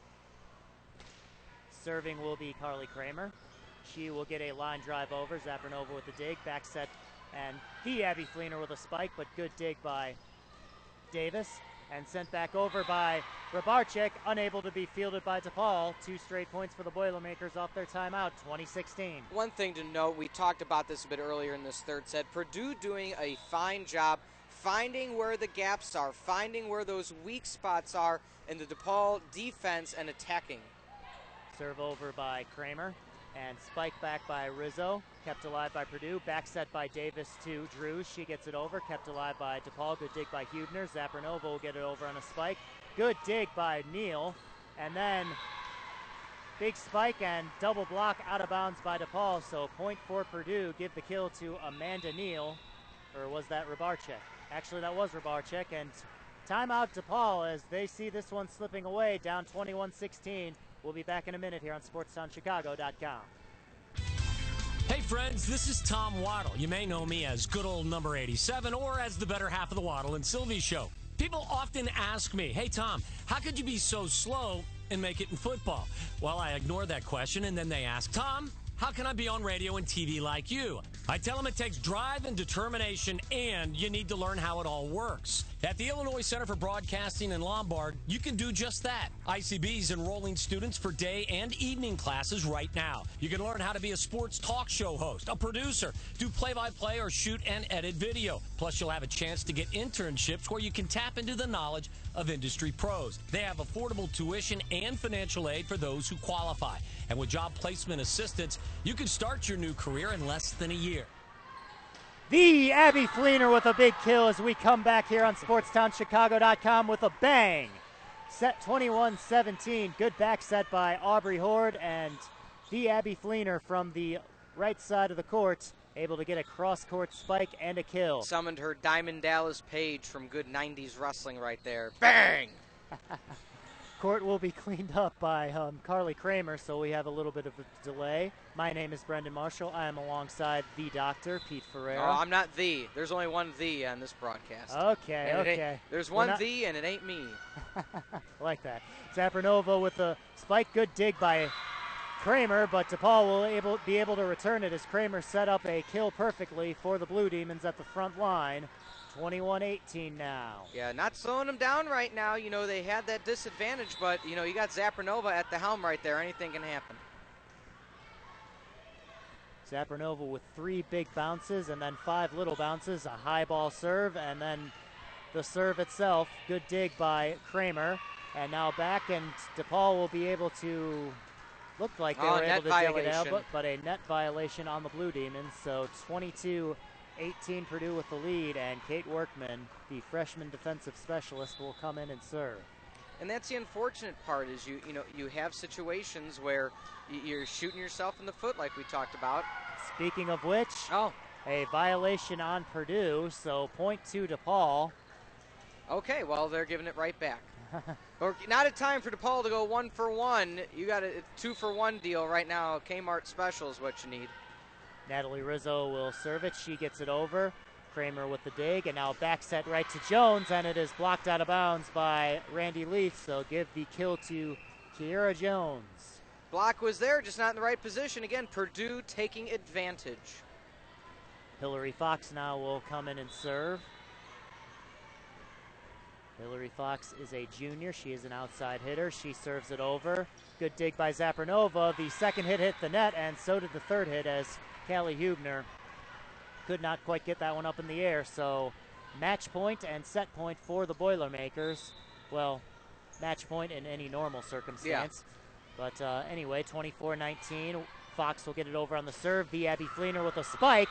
Serving will be Carly Kramer. She will get a line drive over. Zapranova with the dig, back set, and the Abby Fleener with a spike, but good dig by Davis. and sent back over by Rabarczyk, unable to be fielded by Depaul. 2 straight points for the Boilermakers off their timeout, 2016. One thing to note, we talked about this a bit earlier in this third set, Purdue doing a fine job finding where the gaps are, finding where those weak spots are in the DePaul defense and attacking. Serve over by Kramer and spike back by Rizzo, kept alive by Purdue, back set by Davis to Drews. She gets it over, kept alive by DePaul. Good dig by Hubner. Zapernova will get it over on a spike. Good dig by Neal, and then big spike and double block out of bounds by DePaul. So point for Purdue. Give the kill to Amanda Neal, or was that Rabarczyk? Actually, that was Rabarczyk, and timeout DePaul as they see this one slipping away, down 21-16. We'll be back in a minute here on SportsTownChicago.com. Hey friends, this is Tom Waddle. You may know me as good old number 87 or as the better half of the Waddle and Sylvie show. People often ask me, hey Tom, how could you be so slow and make it in football? Well, I ignore that question and then they ask, Tom, how can I be on radio and TV like you? I tell them it takes drive and determination, and you need to learn how it all works. At the Illinois Center for Broadcasting in Lombard, you can do just that. ICB is enrolling students for day and evening classes right now. You can learn how to be a sports talk show host, a producer, do play-by-play, or shoot and edit video. Plus, you'll have a chance to get internships where you can tap into the knowledge of industry pros. They have affordable tuition and financial aid for those who qualify. And with job placement assistance, you can start your new career in less than a year. The Abby Fleener with a big kill as we come back here on SportsTownChicago.com with a bang. Set 21-17. Good back set by Aubrey Horde, and the Abby Fleener from the right side of the court able to get a cross-court spike and a kill. Summoned her Diamond Dallas Page from good 90s wrestling right there. Bang! Court will be cleaned up by Carly Kramer, so we have a little bit of a delay. My name is Brendan Marshall. I am alongside the doctor, Pete Ferreira. No, I'm not the. There's only one the on this broadcast. Okay, okay. There's one the, and it ain't me. I like that. Zapernova with the spike. Good dig by Kramer, but DePaul will be able to return it as Kramer set up a kill perfectly for the Blue Demons at the front line. 21-18 now. Yeah, not slowing them down right now. You know, they had that disadvantage, but, you know, you got Zapernova at the helm right there. Anything can happen. Zapernova with 3 big bounces and then 5 little bounces, a high ball serve, and then the serve itself. Good dig by Kramer. And now back, and DePaul will be able to, looked like they were able to dig it out, but a net violation on the Blue Demons. So 22-18 Purdue with the lead, and Kate Workman, the freshman defensive specialist, will come in and serve. And that's the unfortunate part is you have situations where you're shooting yourself in the foot like we talked about. Speaking of which, a violation on Purdue, so point to DePaul. Okay, well, they're giving it right back. Or not a time for DePaul to go 1 for 1. You got a 2 for 1 deal right now. Kmart special is what you need. Natalie Rizzo will serve it. She gets it over. Kramer with the dig, and now back set right to Jones, and it is blocked out of bounds by Randy Leaf, so give the kill to Kiera Jones. Block was there, just not in the right position. Again, Purdue taking advantage. Hillary Fox now will come in and serve. Hillary Fox is a junior. She is an outside hitter. She serves it over. Good dig by Zapernova. The second hit the net, and so did the third hit as Callie Hubner could not quite get that one up in the air. So match point and set point for the Boilermakers. Well, match point in any normal circumstance. Yeah. But anyway, 24-19. Fox will get it over on the serve. The Abby Fleener with a spike,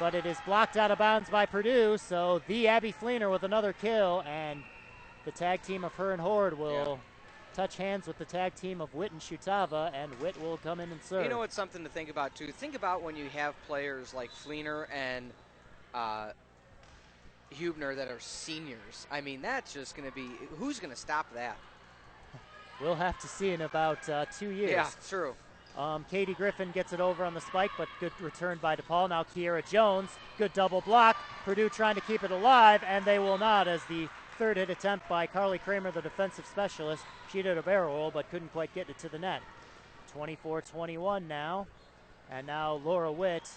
but it is blocked out of bounds by Purdue. So the Abby Fleener with another kill, and the tag team of her and Horde will touch hands with the tag team of Witt and Shutava, and Witt will come in and serve. You know what's something to think about, too? Think about when you have players like Fleener and Hubner that are seniors. I mean, that's just going to be – who's going to stop that? We'll have to see in about 2 years. Yeah, true. Katie Griffin gets it over on the spike, but good return by DePaul. Now Kiera Jones, good double block. Purdue trying to keep it alive, and they will not as the third hit attempt by Carly Kramer, the defensive specialist. She did a barrel roll, but couldn't quite get it to the net. 24-21 now. And now Laura Witt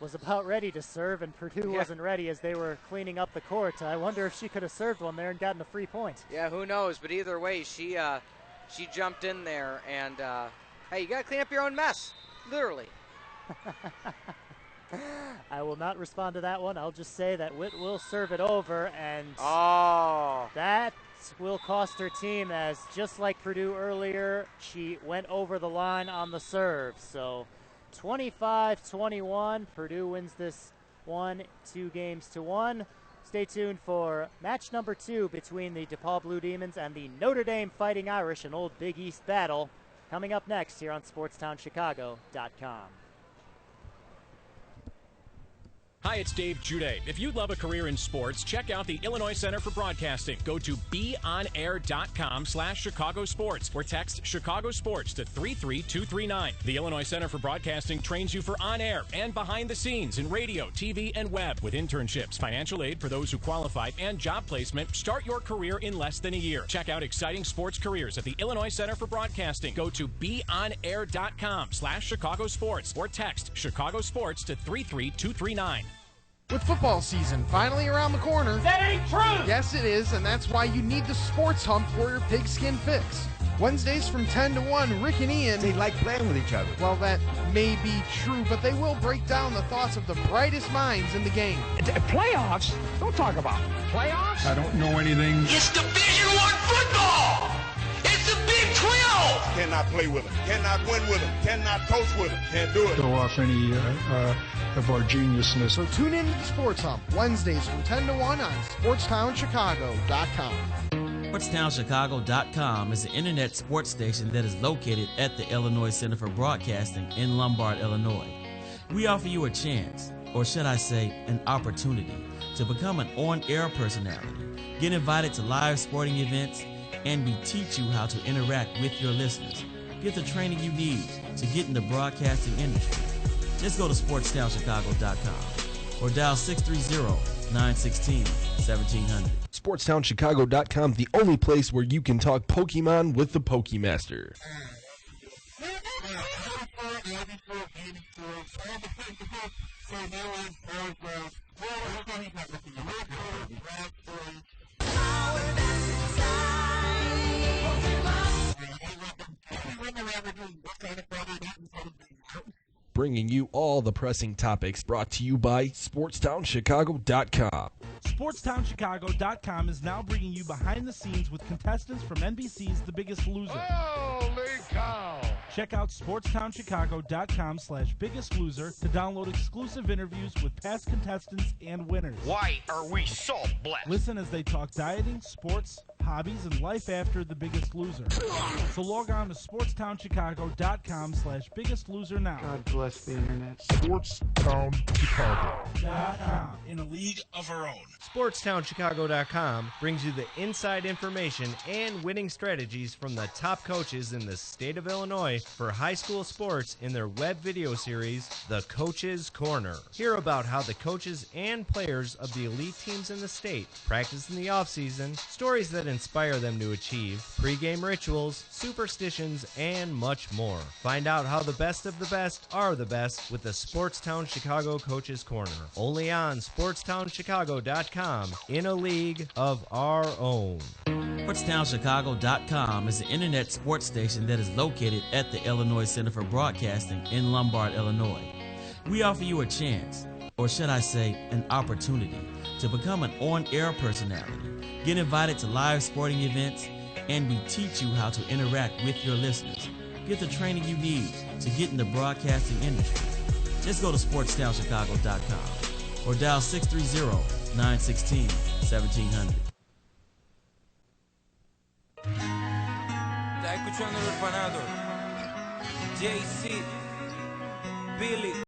was about ready to serve, and Purdue wasn't ready as they were cleaning up the court. I wonder if she could have served one there and gotten a free point. Yeah, who knows? But either way, she jumped in there, and hey, you got to clean up your own mess, literally. I will not respond to that one. I'll just say that Witt will serve it over, and that will cost her team, as just like Purdue earlier, she went over the line on the serve. So 25-21, Purdue wins this one, 2-1. Stay tuned for match number 2 between the Depaul Blue Demons and the Notre Dame Fighting Irish, an old Big East battle, coming up next here on SportsTownChicago.com. Hi, it's Dave Jude. If you'd love a career in sports, check out the Illinois Center for Broadcasting. Go to beonair.com/Chicago Sports or text Chicago Sports to 33239. The Illinois Center for Broadcasting trains you for on-air and behind the scenes in radio, TV, and web with internships, financial aid for those who qualify, and job placement. Start your career in less than a year. Check out exciting sports careers at the Illinois Center for Broadcasting. Go to beonair.com/Chicago Sports or text Chicago Sports to 33239. With football season finally around the corner. That ain't true! Yes, it is, and that's why you need the Sports Hump for your pigskin fix. Wednesdays from 10 to 1, Rick and Ian. They like playing with each other. Well, that may be true, but they will break down the thoughts of the brightest minds in the game. Playoffs? Don't talk about playoffs. I don't know anything. It's Division I football! It's the Big 12! Cannot play with them. Cannot win with them. Cannot coach with them. Can't do it. Show off any of our geniusness. So tune in to the Sports Hump, Wednesdays from 10 to 1 on SportsTownChicago.com. SportsTownChicago.com is an internet sports station that is located at the Illinois Center for Broadcasting in Lombard, Illinois. We offer you a chance, or should I say, an opportunity, to become an on-air personality, get invited to live sporting events, and we teach you how to interact with your listeners. Get the training you need to get in the broadcasting industry. Just go to SportsTownChicago.com or dial 630-916-1700. SportsTownChicago.com, the only place where you can talk Pokemon with the Pokemaster. Bringing you all the pressing topics, brought to you by SportsTownChicago.com. SportsTownChicago.com is now bringing you behind the scenes with contestants from NBC's The Biggest Loser. Holy cow! Check out SportsTownChicago.com/Biggest Loser to download exclusive interviews with past contestants and winners. Why are we so blessed? Listen as they talk dieting, sports, hobbies, and life after The Biggest Loser. So log on to SportsTownChicago.com/Biggest Loser now. God bless the internet. SportsTownChicago.com, in a league of our own. SportsTownChicago.com brings you the inside information and winning strategies from the top coaches in the state of Illinois for high school sports in their web video series, The Coach's Corner. Hear about how the coaches and players of the elite teams in the state practice in the offseason, stories that inspire them to achieve, pregame rituals, superstitions, and much more. Find out how the best of the best are the best with the Sportstown Chicago Coach's Corner. Only on SportsTownChicago.com, in a league of our own. SportsTownChicago.com is an internet sports station that is located at the Illinois Center for Broadcasting in Lombard, Illinois. We offer you a chance, or should I say, an opportunity, to become an on-air personality, get invited to live sporting events, and we teach you how to interact with your listeners. Get the training you need to get in the broadcasting industry. Just go to SportsTownChicago.com or dial 630-916-1700. Está escuchando el orfanato. JC, Billy,